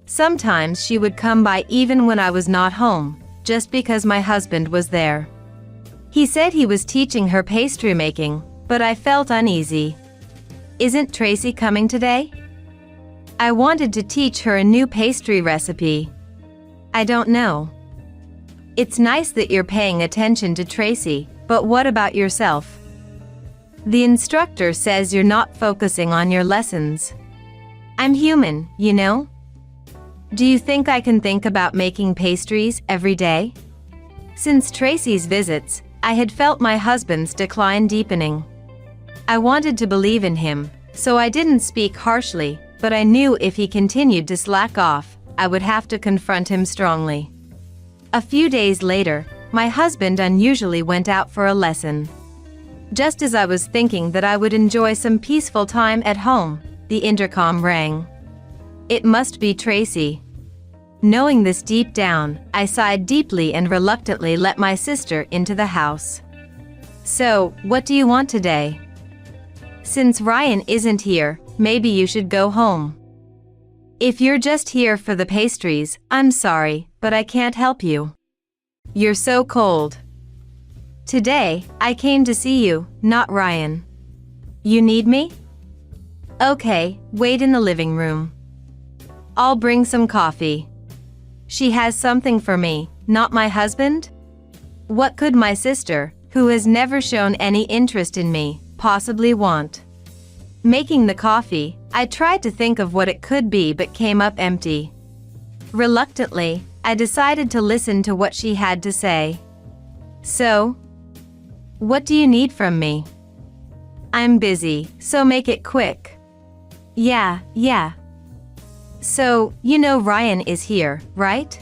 Sometimes she would come by even when I was not home, just because my husband was there. He said he was teaching her pastry making, but I felt uneasy. Isn't Tracy coming today? I wanted to teach her a new pastry recipe. I don't know. It's nice that you're paying attention to Tracy, but what about yourself? The instructor says you're not focusing on your lessons. I'm human, you know? Do you think I can think about making pastries every day? Since Tracy's visits, I had felt my husband's decline deepening. I wanted to believe in him, so I didn't speak harshly, but I knew if he continued to slack off, I would have to confront him strongly. A few days later, my husband unusually went out for a lesson. Just as I was thinking that I would enjoy some peaceful time at home, the intercom rang. It must be Tracy. Knowing this deep down, I sighed deeply and reluctantly let my sister into the house. So, what do you want today? Since Ryan isn't here, maybe you should go home. If you're just here for the pastries, I'm sorry, but I can't help you. You're so cold. Today, I came to see you, not Ryan. You need me? Okay, wait in the living room. I'll bring some coffee. She has something for me, not my husband? What could my sister, who has never shown any interest in me, possibly want? Making the coffee, I tried to think of what it could be but came up empty. Reluctantly, I decided to listen to what she had to say. So, what do you need from me? I'm busy, so make it quick. Yeah. So, you know Ryan is here, right?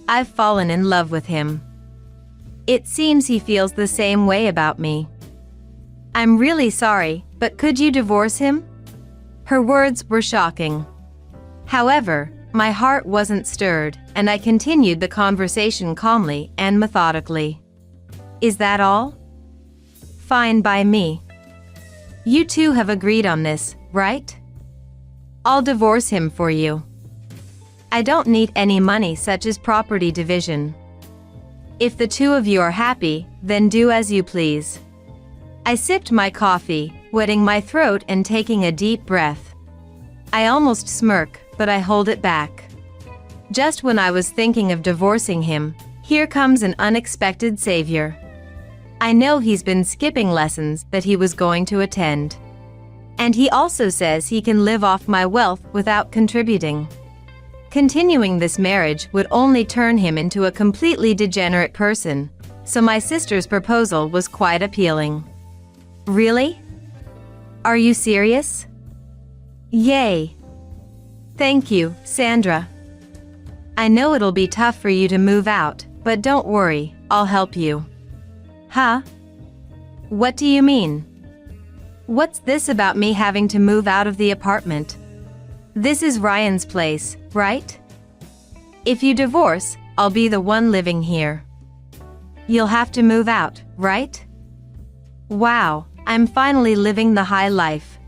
I've fallen in love with him. It seems he feels the same way about me. I'm really sorry, but could you divorce him? Her words were shocking. However, my heart wasn't stirred, and I continued the conversation calmly and methodically. Is that all? Fine by me. You two have agreed on this, right? I'll divorce him for you. I don't need any money such as property division. If the two of you are happy, then do as you please. I sipped my coffee, wetting my throat and taking a deep breath. I almost smirk, but I hold it back. Just when I was thinking of divorcing him, here comes an unexpected savior. I know he's been skipping lessons that he was going to attend. And he also says he can live off my wealth without contributing. Continuing this marriage would only turn him into a completely degenerate person, so my sister's proposal was quite appealing. Really? Are you serious? Yay! Thank you, Sandra. I know it'll be tough for you to move out, but don't worry, I'll help you. Huh? What do you mean? What's this about me having to move out of the apartment? This is Ryan's place, right? If you divorce, I'll be the one living here. You'll have to move out, right? Wow, I'm finally living the high life.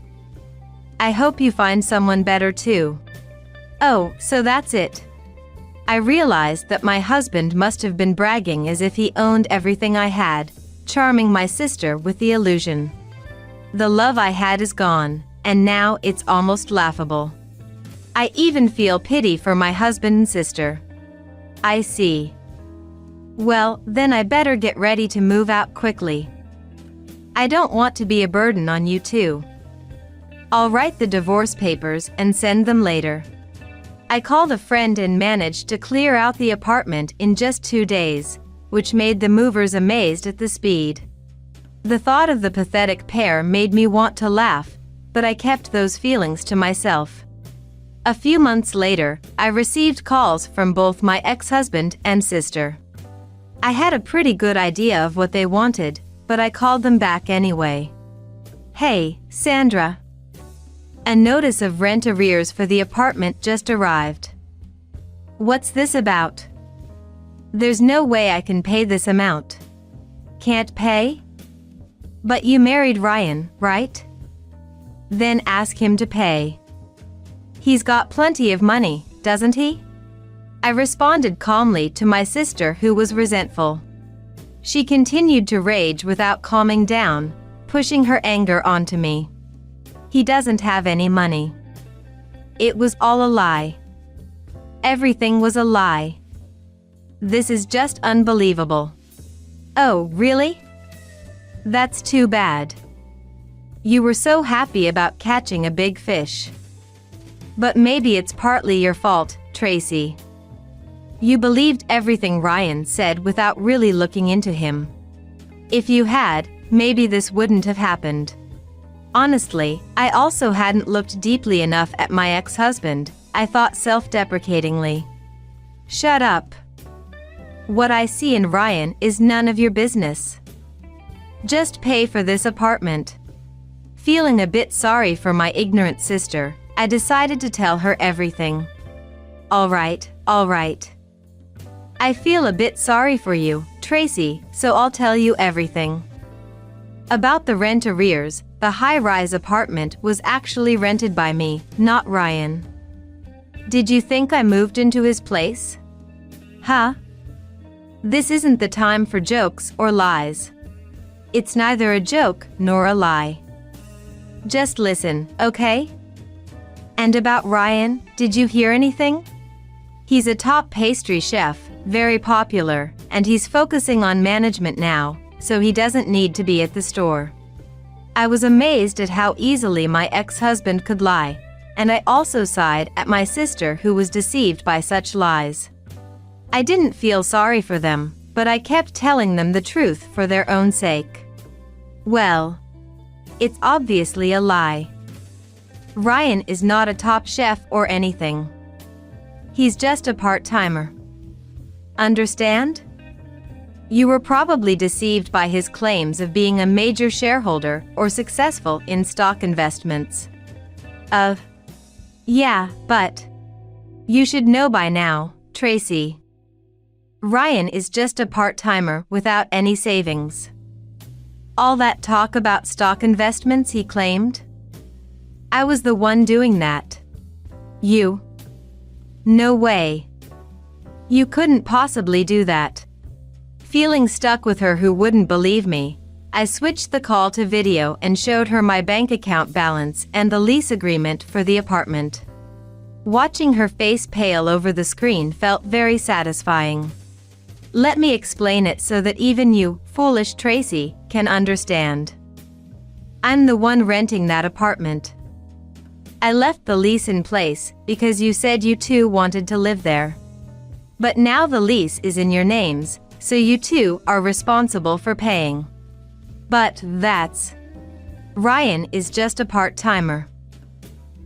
I hope you find someone better too. Oh, so that's it. I realized that my husband must have been bragging as if he owned everything I had, charming my sister with the illusion. The love I had is gone, and now it's almost laughable. I even feel pity for my husband and sister. I see. Well, then I better get ready to move out quickly. I don't want to be a burden on you too. I'll write the divorce papers and send them later. I called a friend and managed to clear out the apartment in just 2 days, which made the movers amazed at the speed. The thought of the pathetic pair made me want to laugh, but I kept those feelings to myself. A few months later, I received calls from both my ex-husband and sister. I had a pretty good idea of what they wanted, but I called them back anyway. Hey, Sandra. A notice of rent arrears for the apartment just arrived. What's this about? There's no way I can pay this amount. Can't pay? But you married Ryan, right? Then ask him to pay. He's got plenty of money, doesn't he? I responded calmly to my sister, who was resentful. She continued to rage without calming down, pushing her anger onto me. He doesn't have any money. It was all a lie. Everything was a lie. This is just unbelievable. Oh, really? That's too bad. You were so happy about catching a big fish. But maybe it's partly your fault, Tracy. You believed everything Ryan said without really looking into him. If you had, maybe this wouldn't have happened. Honestly, I also hadn't looked deeply enough at my ex-husband, I thought self-deprecatingly. Shut up. What I see in Ryan is none of your business. Just pay for this apartment. Feeling a bit sorry for my ignorant sister, I decided to tell her everything. All right. I feel a bit sorry for you, Tracy, so I'll tell you everything. About the rent arrears, the high-rise apartment was actually rented by me, not Ryan. Did you think I moved into his place? Huh? This isn't the time for jokes or lies. It's neither a joke nor a lie. Just listen, okay? And about Ryan, did you hear anything? He's a top pastry chef, very popular, and he's focusing on management now, so he doesn't need to be at the store. I was amazed at how easily my ex-husband could lie, and I also sighed at my sister, who was deceived by such lies. I didn't feel sorry for them, but I kept telling them the truth for their own sake. Well, it's obviously a lie. Ryan is not a top chef or anything. He's just a part-timer. Understand? You were probably deceived by his claims of being a major shareholder or successful in stock investments. Yeah, but you should know by now, Tracy. Ryan is just a part-timer without any savings. All that talk about stock investments he claimed? I was the one doing that. You? No way. You couldn't possibly do that. Feeling stuck with her who wouldn't believe me, I switched the call to video and showed her my bank account balance and the lease agreement for the apartment. Watching her face pale over the screen felt very satisfying. Let me explain it so that even you, foolish Tracy, can understand. I'm the one renting that apartment. I left the lease in place because you said you two wanted to live there. But now the lease is in your names, so you two are responsible for paying. But Ryan is just a part-timer.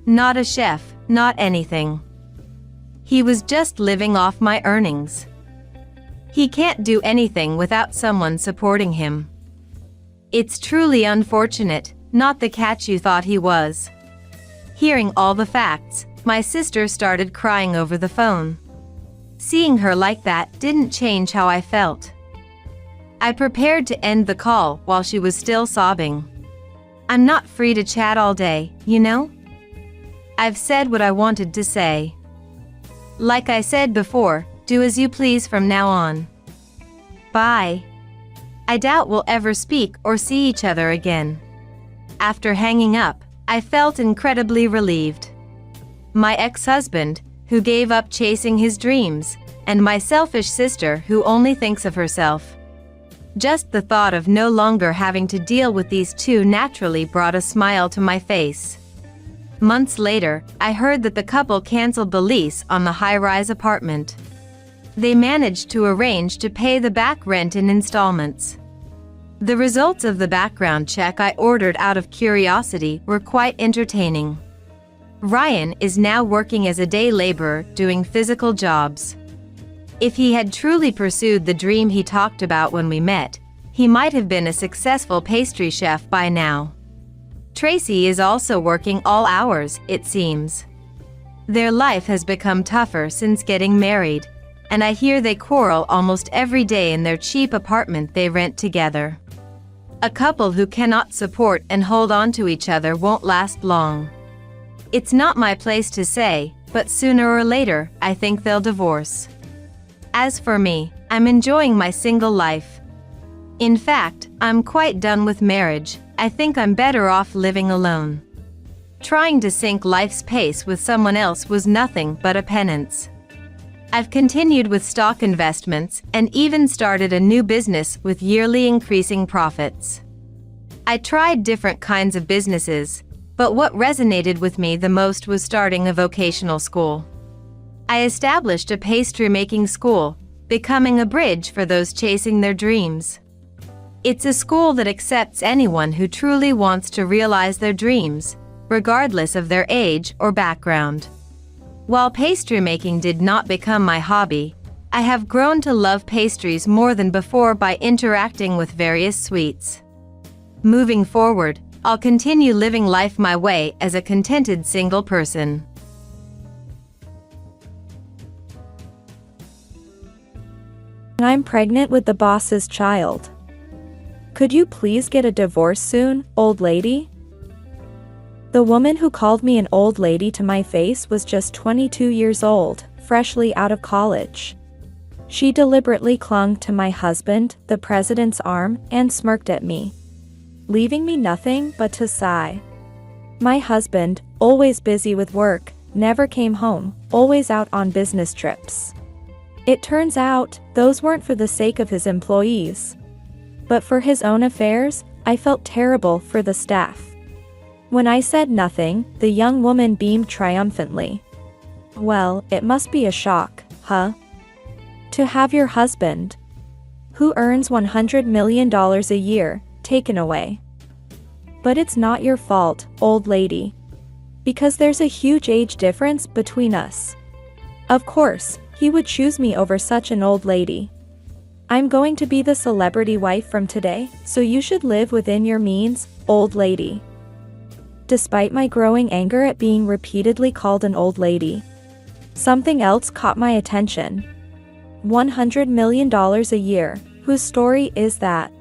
Not a chef, not anything. He was just living off my earnings. He can't do anything without someone supporting him. It's truly unfortunate, not the catch you thought he was. Hearing all the facts, my sister started crying over the phone. Seeing her like that didn't change how I felt. I prepared to end the call while she was still sobbing. I'm not free to chat all day, you know? I've said what I wanted to say. Like I said before, do as you please from now on. Bye. I doubt we'll ever speak or see each other again. After hanging up, I felt incredibly relieved. My ex-husband, who gave up chasing his dreams, and my selfish sister who only thinks of herself. Just the thought of no longer having to deal with these two naturally brought a smile to my face. Months later, I heard that the couple canceled the lease on the high-rise apartment. They managed to arrange to pay the back rent in installments. The results of the background check I ordered out of curiosity were quite entertaining. Ryan is now working as a day laborer doing physical jobs. If he had truly pursued the dream he talked about when we met, he might have been a successful pastry chef by now. Tracy is also working all hours, it seems. Their life has become tougher since getting married, and I hear they quarrel almost every day in their cheap apartment they rent together. A couple who cannot support and hold on to each other won't last long. It's not my place to say, but sooner or later, I think they'll divorce. As for me, I'm enjoying my single life. In fact, I'm quite done with marriage. I think I'm better off living alone. Trying to sync life's pace with someone else was nothing but a penance. I've continued with stock investments and even started a new business with yearly increasing profits. I tried different kinds of businesses, but what resonated with me the most was starting a vocational school. I established a pastry-making school, becoming a bridge for those chasing their dreams. It's a school that accepts anyone who truly wants to realize their dreams, regardless of their age or background. While pastry making did not become my hobby, I have grown to love pastries more than before by interacting with various sweets. Moving forward, I'll continue living life my way as a contented single person. I'm pregnant with the boss's child. Could you please get a divorce soon, old lady? The woman who called me an old lady to my face was just 22 years old, freshly out of college. She deliberately clung to my husband, the president's arm, and smirked at me, leaving me nothing but to sigh. My husband, always busy with work, never came home, always out on business trips. It turns out, those weren't for the sake of his employees, but for his own affairs. I felt terrible for the staff. When I said nothing, the young woman beamed triumphantly. Well, it must be a shock, huh? To have your husband, who earns $100 million a year, taken away. But it's not your fault, old lady. Because there's a huge age difference between us. Of course, he would choose me over such an old lady. I'm going to be the celebrity wife from today, so you should live within your means, old lady. Despite my growing anger at being repeatedly called an old lady, something else caught my attention. $100 million a year, whose story is that?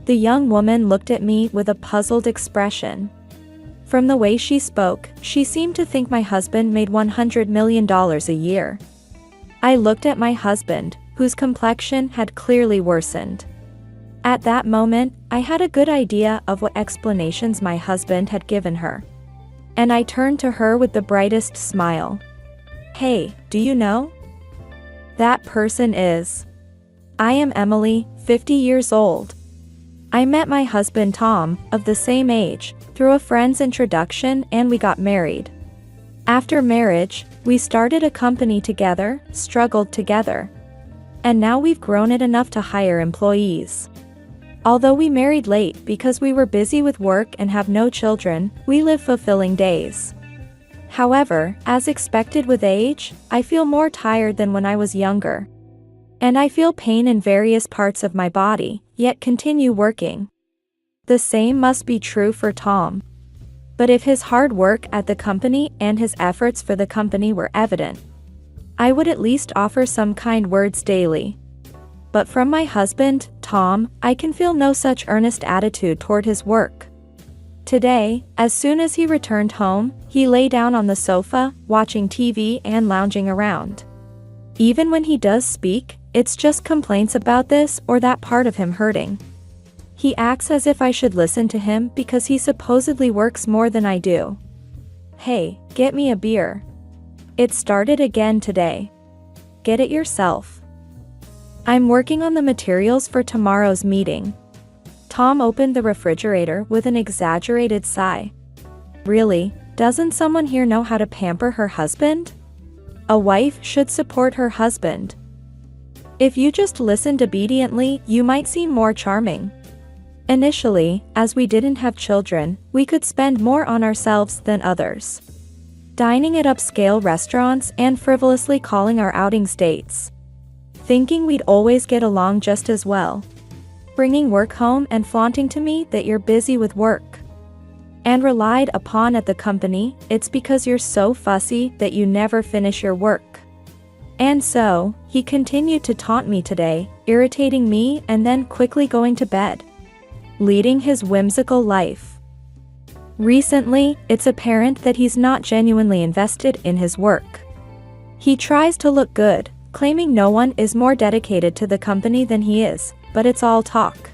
The young woman looked at me with a puzzled expression. From the way she spoke, she seemed to think my husband made $100 million a year. I looked at my husband, whose complexion had clearly worsened. At that moment, I had a good idea of what explanations my husband had given her. And I turned to her with the brightest smile. Hey, do you know? That person is. I am Emily, 50 years old. I met my husband Tom, of the same age, through a friend's introduction and we got married. After marriage, we started a company together, struggled together. And now we've grown it enough to hire employees. Although we married late because we were busy with work and have no children, we live fulfilling days. However, as expected with age, I feel more tired than when I was younger. And I feel pain in various parts of my body, yet continue working. The same must be true for Tom. But if his hard work at the company and his efforts for the company were evident, I would at least offer some kind words daily. But from my husband, Tom, I can feel no such earnest attitude toward his work. Today, as soon as he returned home, he lay down on the sofa, watching TV and lounging around. Even when he does speak, it's just complaints about this or that part of him hurting. He acts as if I should listen to him because he supposedly works more than I do. Hey, get me a beer. It started again today. Get it yourself. I'm working on the materials for tomorrow's meeting. Tom opened the refrigerator with an exaggerated sigh. Really, doesn't someone here know how to pamper her husband? A wife should support her husband. If you just listened obediently, you might seem more charming. Initially, as we didn't have children, we could spend more on ourselves than others. Dining at upscale restaurants and frivolously calling our outings dates. Thinking we'd always get along just as well. Bringing work home and flaunting to me that you're busy with work. And relied upon at the company, it's because you're so fussy that you never finish your work. And so, he continued to taunt me today, irritating me and then quickly going to bed. Leading his whimsical life. Recently, it's apparent that he's not genuinely invested in his work. He tries to look good, claiming no one is more dedicated to the company than he is, but it's all talk.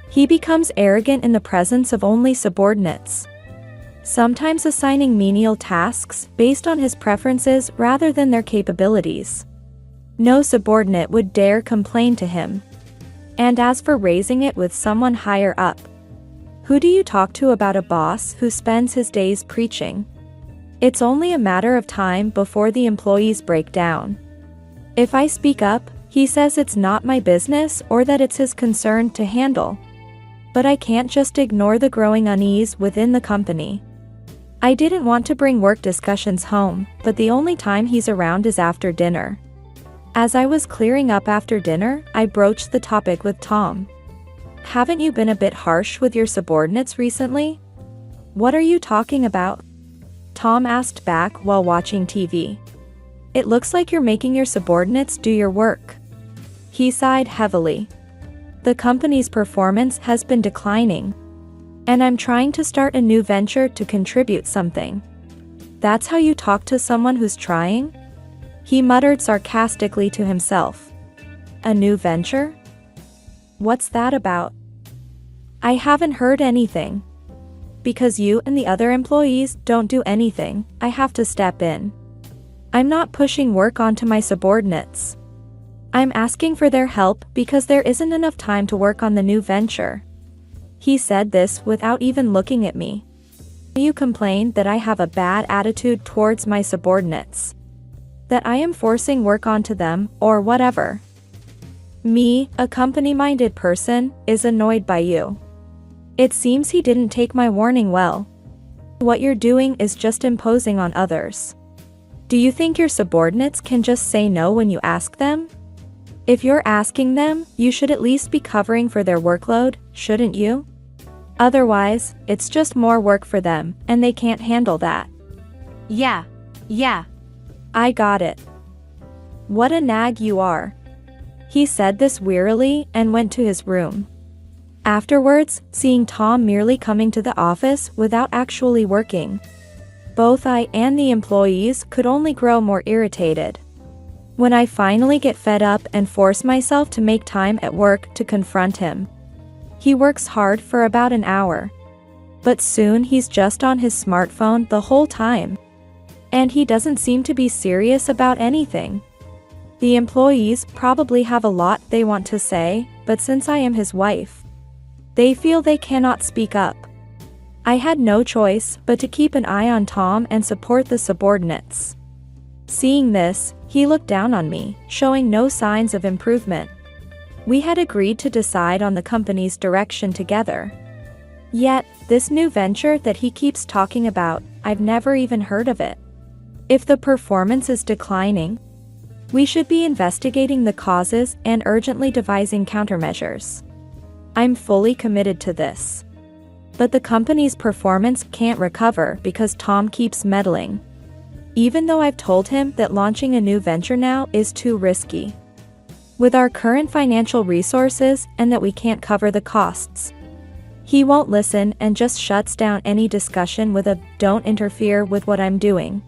He becomes arrogant in the presence of only subordinates. Sometimes assigning menial tasks based on his preferences rather than their capabilities. No subordinate would dare complain to him. And as for raising it with someone higher up, who do you talk to about a boss who spends his days preaching? It's only a matter of time before the employees break down. If I speak up, he says it's not my business or that it's his concern to handle. But I can't just ignore the growing unease within the company. I didn't want to bring work discussions home, but the only time he's around is after dinner. As I was clearing up after dinner, I broached the topic with Tom. Haven't you been a bit harsh with your subordinates recently? What are you talking about? Tom asked back while watching TV. It looks like you're making your subordinates do your work. He sighed heavily. The company's performance has been declining. And I'm trying to start a new venture to contribute something. That's how you talk to someone who's trying? He muttered sarcastically to himself. A new venture? What's that about? I haven't heard anything. Because you and the other employees don't do anything, I have to step in. I'm not pushing work onto my subordinates. I'm asking for their help because there isn't enough time to work on the new venture. He said this without even looking at me. You complain that I have a bad attitude towards my subordinates. That I am forcing work onto them, or whatever. Me, a company-minded person, is annoyed by you. It seems he didn't take my warning well. What you're doing is just imposing on others. Do you think your subordinates can just say no when you ask them? If you're asking them, you should at least be covering for their workload, shouldn't you? Otherwise, it's just more work for them, and they can't handle that. Yeah. I got it. What a nag you are. He said this wearily and went to his room. Afterwards, seeing Tom merely coming to the office without actually working, both I and the employees could only grow more irritated. When I finally get fed up and force myself to make time at work to confront him, He works hard for about an hour. But soon he's just on his smartphone the whole time. And he doesn't seem to be serious about anything. The employees probably have a lot they want to say, but since I am his wife, they feel they cannot speak up. I had no choice but to keep an eye on Tom and support the subordinates. Seeing this, he looked down on me, showing no signs of improvement. We had agreed to decide on the company's direction together. Yet, this new venture that he keeps talking about, I've never even heard of it. If the performance is declining, we should be investigating the causes and urgently devising countermeasures. I'm fully committed to this. But the company's performance can't recover because Tom keeps meddling. Even though I've told him that launching a new venture now is too risky. With our current financial resources and that we can't cover the costs. He won't listen and just shuts down any discussion with a "don't interfere with what I'm doing."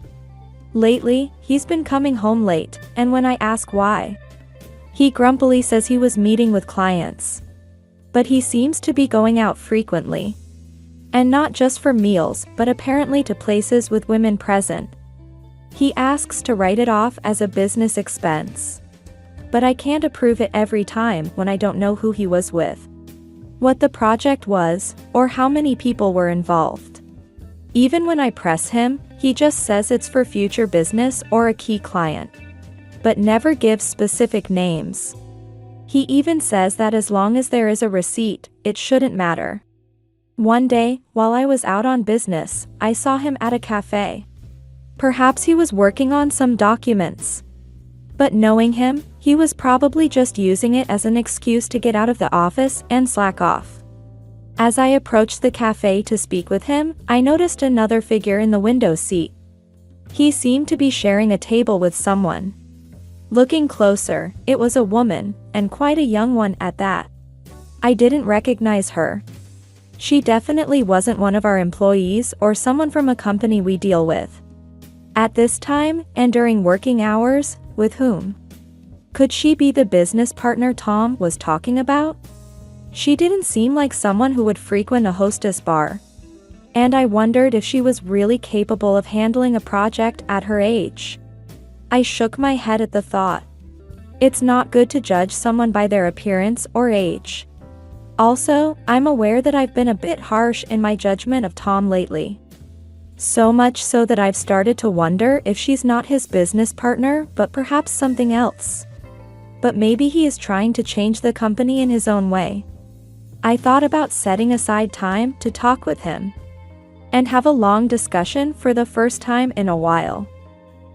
Lately, he's been coming home late, and when I ask why, he grumpily says he was meeting with clients. But he seems to be going out frequently. And not just for meals, but apparently to places with women present. He asks to write it off as a business expense. But I can't approve it every time when I don't know who he was with, what the project was, or how many people were involved. Even when I press him, he just says it's for future business or a key client, but never gives specific names. He even says that as long as there is a receipt, it shouldn't matter. One day, while I was out on business, I saw him at a cafe. Perhaps he was working on some documents. But knowing him, he was probably just using it as an excuse to get out of the office and slack off. As I approached the cafe to speak with him, I noticed another figure in the window seat. He seemed to be sharing a table with someone. Looking closer, it was a woman, and quite a young one at that. I didn't recognize her. She definitely wasn't one of our employees or someone from a company we deal with. At this time, and during working hours, with whom? Could she be the business partner Tom was talking about? She didn't seem like someone who would frequent a hostess bar. And I wondered if she was really capable of handling a project at her age. I shook my head at the thought. It's not good to judge someone by their appearance or age. Also, I'm aware that I've been a bit harsh in my judgment of Tom lately. So much so that I've started to wonder if she's not his business partner, but perhaps something else. But maybe he is trying to change the company in his own way. I thought about setting aside time to talk with him and have a long discussion for the first time in a while.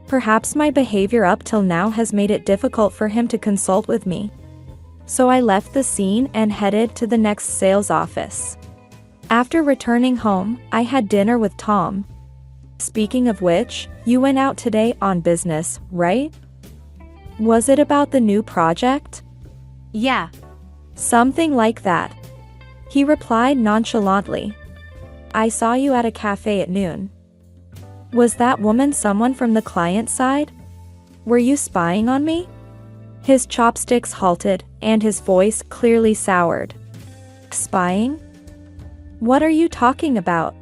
Perhaps my behavior up till now has made it difficult for him to consult with me. So I left the scene and headed to the next sales office. After returning home, I had dinner with Tom. Speaking of which, you went out today on business, right? Was it about the new project? Yeah. Something like that. He replied nonchalantly. I saw you at a cafe at noon. Was that woman someone from the client side? Were you spying on me? His chopsticks halted, and his voice clearly soured. Spying? What are you talking about?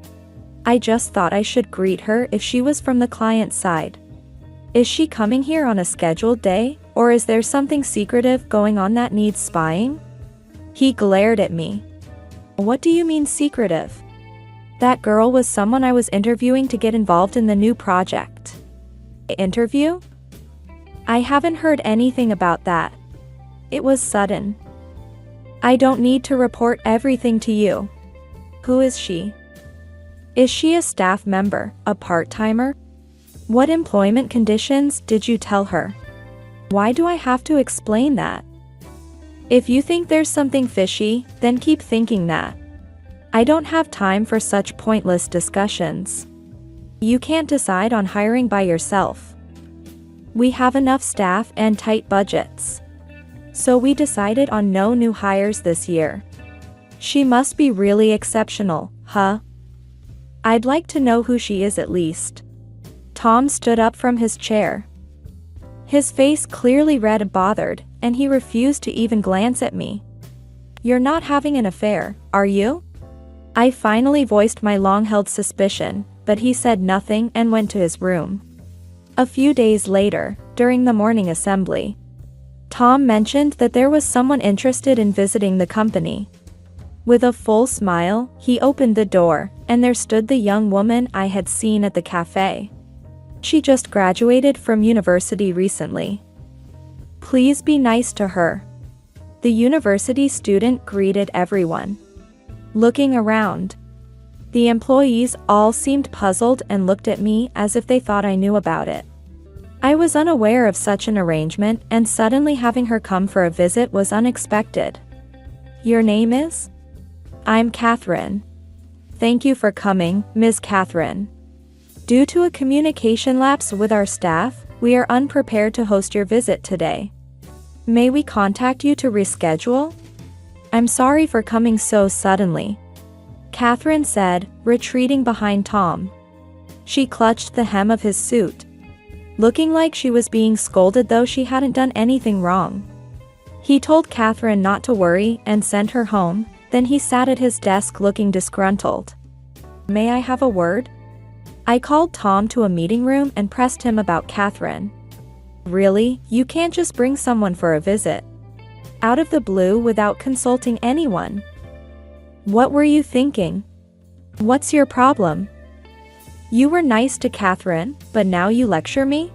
I just thought I should greet her if she was from the client side. Is she coming here on a scheduled day, or is there something secretive going on that needs spying? He glared at me. What do you mean secretive? That girl was someone I was interviewing to get involved in the new project. Interview? I haven't heard anything about that. It was sudden. I don't need to report everything to you. Who is she? Is she a staff member, a part-timer? What employment conditions did you tell her? Why do I have to explain that? If you think there's something fishy, then keep thinking that. I don't have time for such pointless discussions. You can't decide on hiring by yourself. We have enough staff and tight budgets. So we decided on no new hires this year. She must be really exceptional, huh? I'd like to know who she is at least. Tom stood up from his chair. His face clearly red and bothered, and he refused to even glance at me. You're not having an affair, are you? I finally voiced my long-held suspicion, but he said nothing and went to his room. A few days later, during the morning assembly, Tom mentioned that there was someone interested in visiting the company. With a full smile, he opened the door, and there stood the young woman I had seen at the cafe. She just graduated from university recently. Please be nice to her. The university student greeted everyone. Looking around, the employees all seemed puzzled and looked at me as if they thought I knew about it. I was unaware of such an arrangement, and suddenly having her come for a visit was unexpected. Your name is? I'm Catherine. Thank you for coming, Ms. Catherine. Due to a communication lapse with our staff, we are unprepared to host your visit today. May we contact you to reschedule? I'm sorry for coming so suddenly, Catherine said, retreating behind Tom. She clutched the hem of his suit, looking like she was being scolded though she hadn't done anything wrong. He told Catherine not to worry and sent her home, then he sat at his desk looking disgruntled. May I have a word? I called Tom to a meeting room and pressed him about Catherine. Really, you can't just bring someone for a visit out of the blue without consulting anyone. What were you thinking? What's your problem? You were nice to Catherine, but now you lecture me?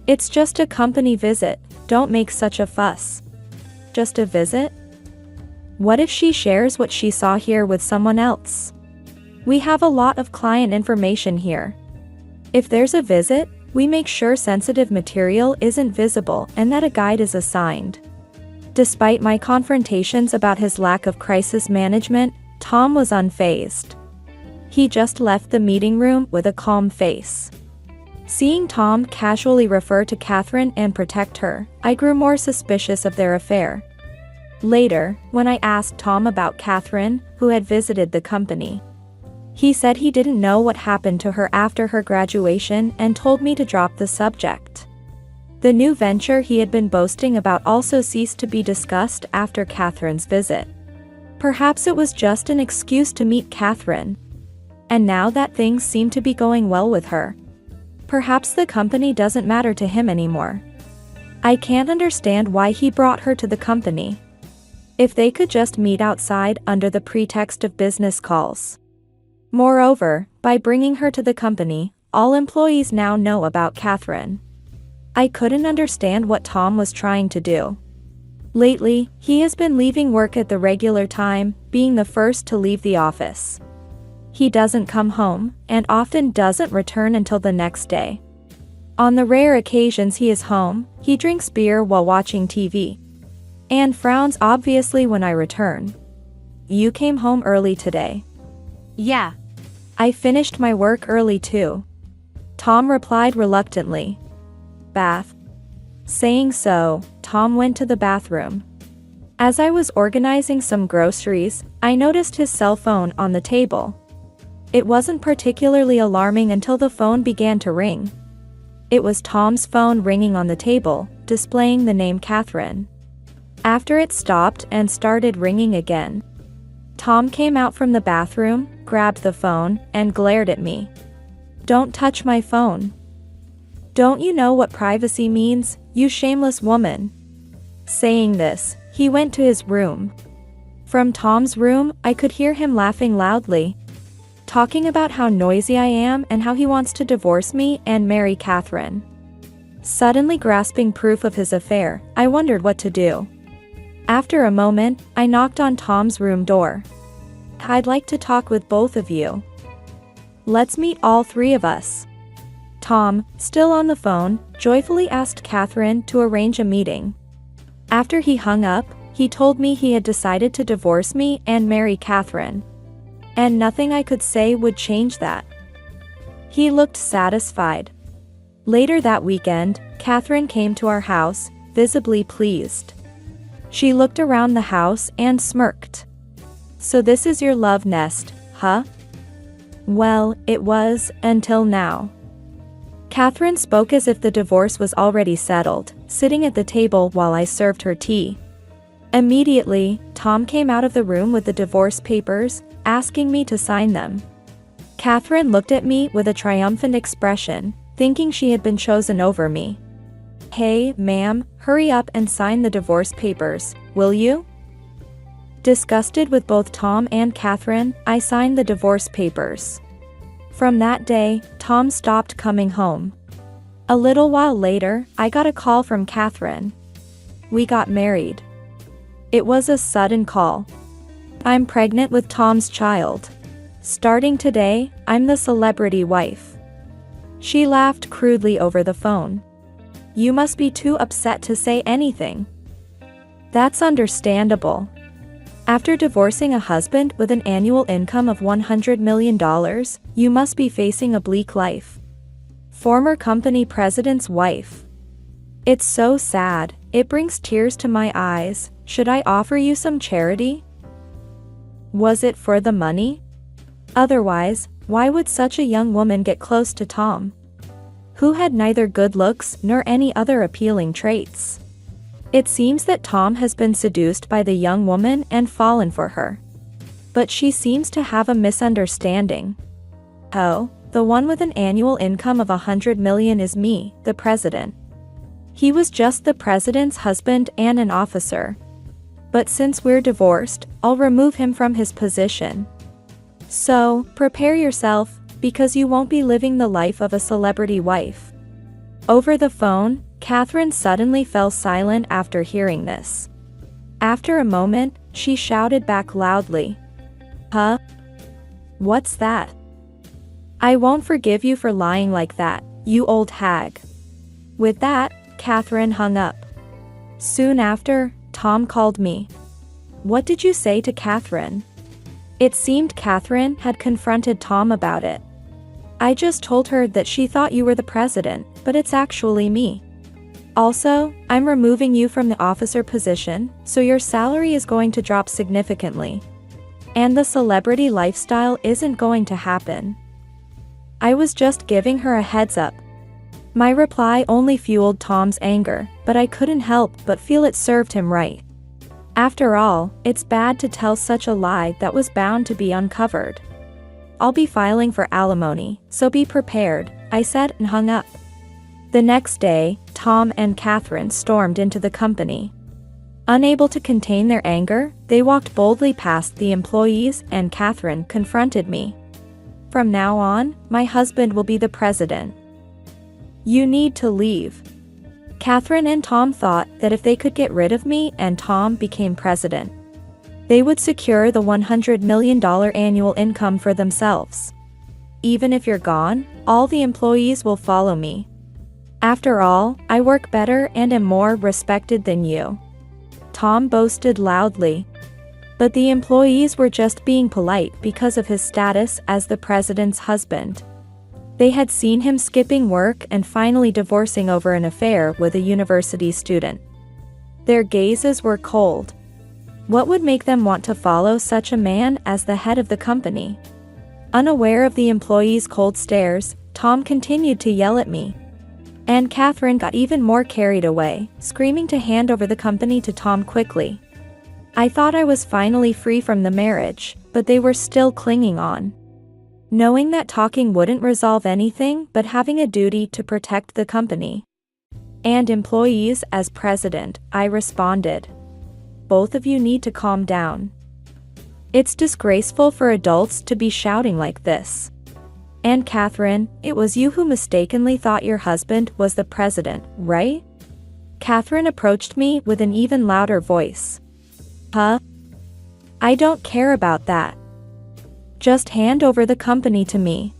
It's just a company visit, don't make such a fuss. Just a visit? What if she shares what she saw here with someone else? We have a lot of client information here. If there's a visit, we make sure sensitive material isn't visible and that a guide is assigned. Despite my confrontations about his lack of crisis management, Tom was unfazed. He just left the meeting room with a calm face. Seeing Tom casually refer to Catherine and protect her, I grew more suspicious of their affair. Later, when I asked Tom about Catherine, who had visited the company, he said he didn't know what happened to her after her graduation and told me to drop the subject. The new venture he had been boasting about also ceased to be discussed after Catherine's visit. Perhaps it was just an excuse to meet Catherine. And now that things seem to be going well with her, perhaps the company doesn't matter to him anymore. I can't understand why he brought her to the company. If they could just meet outside under the pretext of business calls. Moreover, by bringing her to the company, all employees now know about Catherine. I couldn't understand what Tom was trying to do. Lately, he has been leaving work at the regular time, being the first to leave the office. He doesn't come home, and often doesn't return until the next day. On the rare occasions he is home, he drinks beer while watching TV. And frowns obviously when I return. You came home early today. Yeah. I finished my work early too. Tom replied reluctantly. Bath. Saying so, Tom went to the bathroom. As I was organizing some groceries, I noticed his cell phone on the table. It wasn't particularly alarming until the phone began to ring. It was Tom's phone ringing on the table, displaying the name Catherine. After it stopped and started ringing again, Tom came out from the bathroom, grabbed the phone, and glared at me. Don't touch my phone. Don't you know what privacy means, you shameless woman? Saying this, he went to his room. From Tom's room, I could hear him laughing loudly, talking about how noisy I am and how he wants to divorce me and marry Catherine. Suddenly grasping proof of his affair, I wondered what to do. After a moment, I knocked on Tom's room door. I'd like to talk with both of you. Let's meet all three of us. Tom, still on the phone, joyfully asked Catherine to arrange a meeting. After he hung up, he told me he had decided to divorce me and marry Catherine. And nothing I could say would change that. He looked satisfied. Later that weekend, Catherine came to our house, visibly pleased. She looked around the house and smirked. So this is your love nest, huh? Well, it was, until now. Catherine spoke as if the divorce was already settled, sitting at the table while I served her tea. Immediately, Tom came out of the room with the divorce papers, asking me to sign them. Catherine looked at me with a triumphant expression, thinking she had been chosen over me. "Hey, ma'am, hurry up and sign the divorce papers, will you?" Disgusted with both Tom and Catherine, I signed the divorce papers. From that day, Tom stopped coming home. A little while later, I got a call from Catherine. We got married. It was a sudden call. "I'm pregnant with Tom's child. Starting today, I'm the celebrity wife." She laughed crudely over the phone. "You must be too upset to say anything." "That's understandable. After divorcing a husband with an annual income of $100 million, you must be facing a bleak life." Former company president's wife. "It's so sad, it brings tears to my eyes. Should I offer you some charity?" Was it for the money? Otherwise, why would such a young woman get close to Tom, who had neither good looks nor any other appealing traits? It seems that Tom has been seduced by the young woman and fallen for her. But she seems to have a misunderstanding. Oh, the one with an annual income of $100 million is me, the president. He was just the president's husband and an officer. But since we're divorced, I'll remove him from his position. So, prepare yourself, because you won't be living the life of a celebrity wife. Over the phone, Catherine suddenly fell silent after hearing this. After a moment, she shouted back loudly. "Huh? What's that? I won't forgive you for lying like that, you old hag." With that, Catherine hung up. Soon after, Tom called me. "What did you say to Catherine?" It seemed Catherine had confronted Tom about it. "I just told her that she thought you were the president, but it's actually me. Also, I'm removing you from the officer position, so your salary is going to drop significantly. And the celebrity lifestyle isn't going to happen." I was just giving her a heads up. My reply only fueled Tom's anger, but I couldn't help but feel it served him right. After all, it's bad to tell such a lie that was bound to be uncovered. "I'll be filing for alimony, so be prepared," I said and hung up. The next day, Tom and Catherine stormed into the company. Unable to contain their anger, they walked boldly past the employees and Catherine confronted me. "From now on, my husband will be the president. You need to leave." Catherine and Tom thought that if they could get rid of me and Tom became president, they would secure the $100 million annual income for themselves. "Even if you're gone, all the employees will follow me. After all, I work better and am more respected than you," Tom boasted loudly. But the employees were just being polite because of his status as the president's husband. They had seen him skipping work and finally divorcing over an affair with a university student. Their gazes were cold. What would make them want to follow such a man as the head of the company? Unaware of the employees' cold stares, Tom continued to yell at me. And Catherine got even more carried away, screaming to hand over the company to Tom quickly. I thought I was finally free from the marriage, but they were still clinging on. Knowing that talking wouldn't resolve anything but having a duty to protect the company and employees as president, I responded. "Both of you need to calm down. It's disgraceful for adults to be shouting like this. And Catherine, it was you who mistakenly thought your husband was the president, right?" Catherine approached me with an even louder voice. "Huh? I don't care about that. Just hand over the company to me."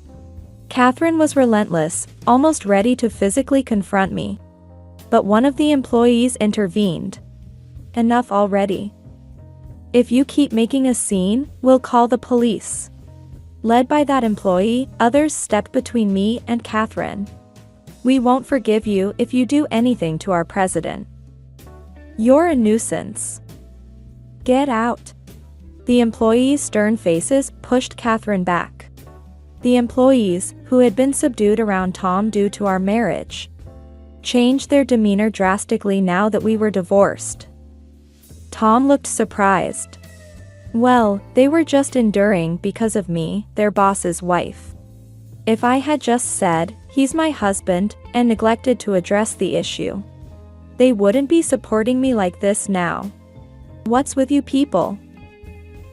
Catherine was relentless, almost ready to physically confront me. But one of the employees intervened. "Enough already. If you keep making a scene, we'll call the police." Led by that employee, others stepped between me and Catherine. "We won't forgive you if you do anything to our president. You're a nuisance. Get out." The employees' stern faces pushed Catherine back. The employees, who had been subdued around Tom due to our marriage, changed their demeanor drastically now that we were divorced. Tom looked surprised. Well, they were just enduring because of me, their boss's wife. If I had just said, he's my husband, and neglected to address the issue, they wouldn't be supporting me like this now. What's with you people?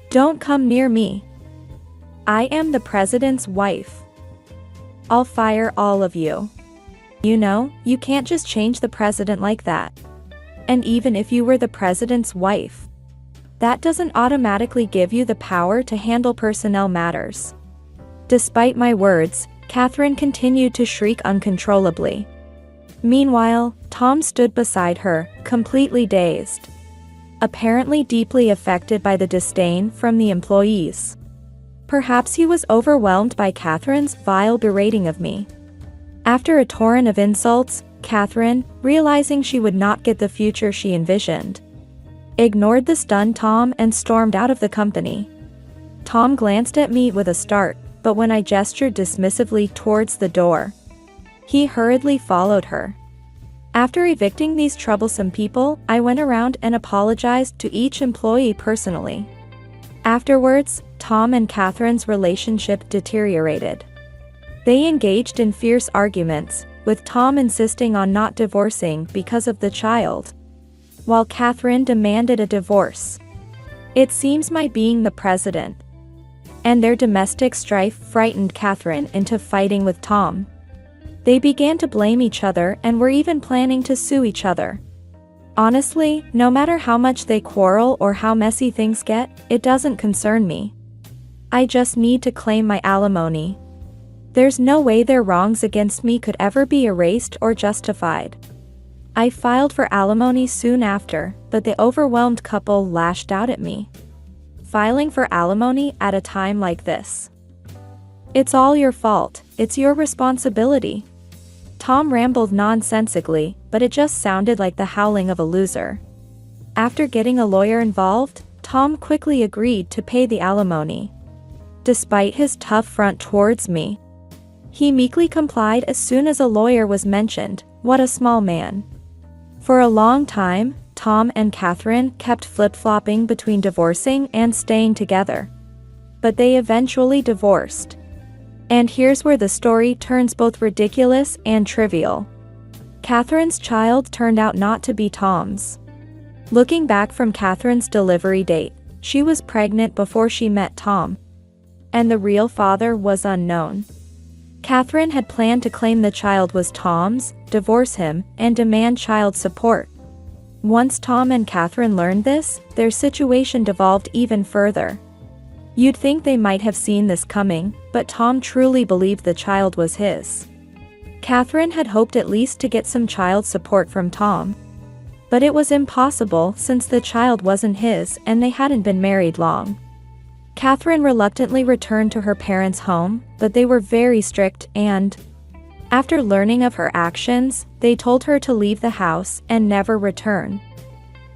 Don't come near me. I am the president's wife. I'll fire all of you. You know, you can't just change the president like that. And even if you were the president's wife, that doesn't automatically give you the power to handle personnel matters. Despite my words, Catherine continued to shriek uncontrollably. Meanwhile, Tom stood beside her, completely dazed, apparently deeply affected by the disdain from the employees. Perhaps he was overwhelmed by Catherine's vile berating of me. After a torrent of insults, Catherine, realizing she would not get the future she envisioned, ignored the stunned Tom and stormed out of the company. Tom glanced at me with a start, but when I gestured dismissively towards the door, he hurriedly followed her. After evicting these troublesome people, I went around and apologized to each employee personally. Afterwards, Tom and Catherine's relationship deteriorated. They engaged in fierce arguments, with Tom insisting on not divorcing because of the child, while Catherine demanded a divorce. It seems my being the president and their domestic strife frightened Catherine into fighting with Tom. They began to blame each other and were even planning to sue each other. Honestly, no matter how much they quarrel or how messy things get, it doesn't concern me. I just need to claim my alimony. There's no way their wrongs against me could ever be erased or justified. I filed for alimony soon after, but the overwhelmed couple lashed out at me. Filing for alimony at a time like this. It's all your fault, it's your responsibility. Tom rambled nonsensically, but it just sounded like the howling of a loser. After getting a lawyer involved, Tom quickly agreed to pay the alimony. Despite his tough front towards me, he meekly complied as soon as a lawyer was mentioned. What a small man. For a long time, Tom and Catherine kept flip-flopping between divorcing and staying together. But they eventually divorced. And here's where the story turns both ridiculous and trivial. Catherine's child turned out not to be Tom's. Looking back from Catherine's delivery date, she was pregnant before she met Tom, and the real father was unknown. Catherine had planned to claim the child was Tom's, divorce him, and demand child support. Once Tom and Catherine learned this, their situation devolved even further. You'd think they might have seen this coming, but Tom truly believed the child was his. Catherine had hoped at least to get some child support from Tom. But it was impossible since the child wasn't his and they hadn't been married long. Catherine reluctantly returned to her parents' home, but they were very strict and, after learning of her actions, they told her to leave the house and never return.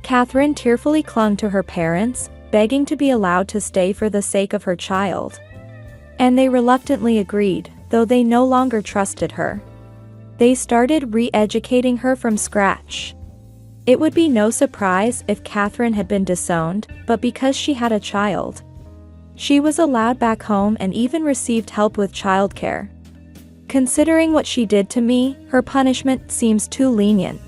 Catherine tearfully clung to her parents, begging to be allowed to stay for the sake of her child. And they reluctantly agreed, though they no longer trusted her. They started re-educating her from scratch. It would be no surprise if Catherine had been disowned, but because she had a child, she was allowed back home and even received help with childcare. Considering what she did to me, her punishment seems too lenient.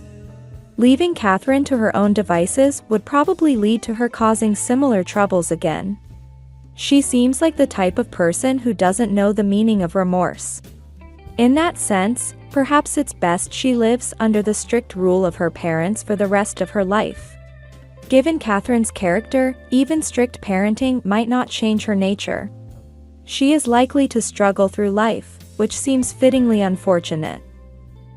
Leaving Catherine to her own devices would probably lead to her causing similar troubles again. She seems like the type of person who doesn't know the meaning of remorse. In that sense, perhaps it's best she lives under the strict rule of her parents for the rest of her life. Given Catherine's character, even strict parenting might not change her nature. She is likely to struggle through life, which seems fittingly unfortunate.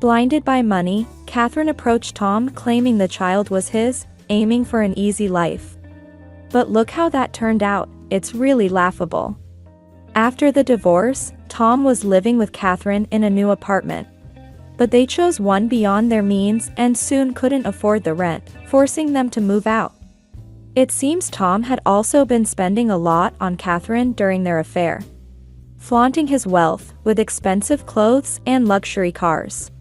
Blinded by money, Catherine approached Tom claiming the child was his, aiming for an easy life. But look how that turned out, it's really laughable. After the divorce, Tom was living with Catherine in a new apartment. But they chose one beyond their means and soon couldn't afford the rent, forcing them to move out. It seems Tom had also been spending a lot on Catherine during their affair, flaunting his wealth with expensive clothes and luxury cars,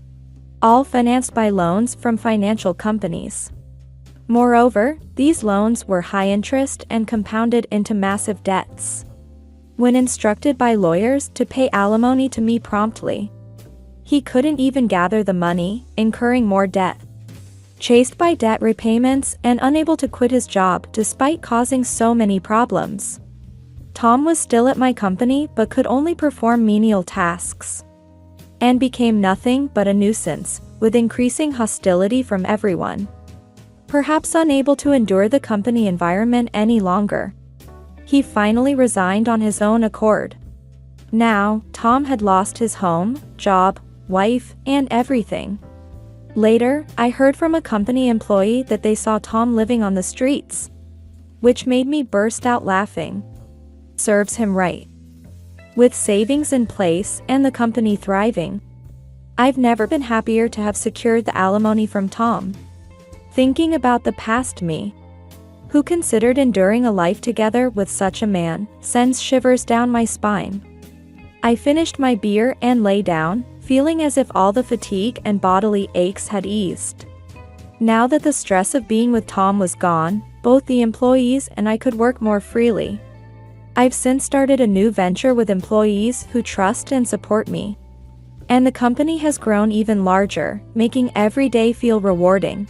all financed by loans from financial companies. Moreover, these loans were high interest and compounded into massive debts. When instructed by lawyers to pay alimony to me promptly, he couldn't even gather the money, incurring more debt. Chased by debt repayments and unable to quit his job despite causing so many problems, Tom was still at my company but could only perform menial tasks, and became nothing but a nuisance, with increasing hostility from everyone. Perhaps unable to endure the company environment any longer, he finally resigned on his own accord. Now, Tom had lost his home, job, wife, and everything. Later, I heard from a company employee that they saw Tom living on the streets, which made me burst out laughing. Serves him right. With savings in place and the company thriving, I've never been happier to have secured the alimony from Tom. Thinking about the past me, who considered enduring a life together with such a man, sends shivers down my spine. I finished my beer and lay down, feeling as if all the fatigue and bodily aches had eased. Now that the stress of being with Tom was gone, both the employees and I could work more freely. I've since started a new venture with employees who trust and support me. And the company has grown even larger, making every day feel rewarding.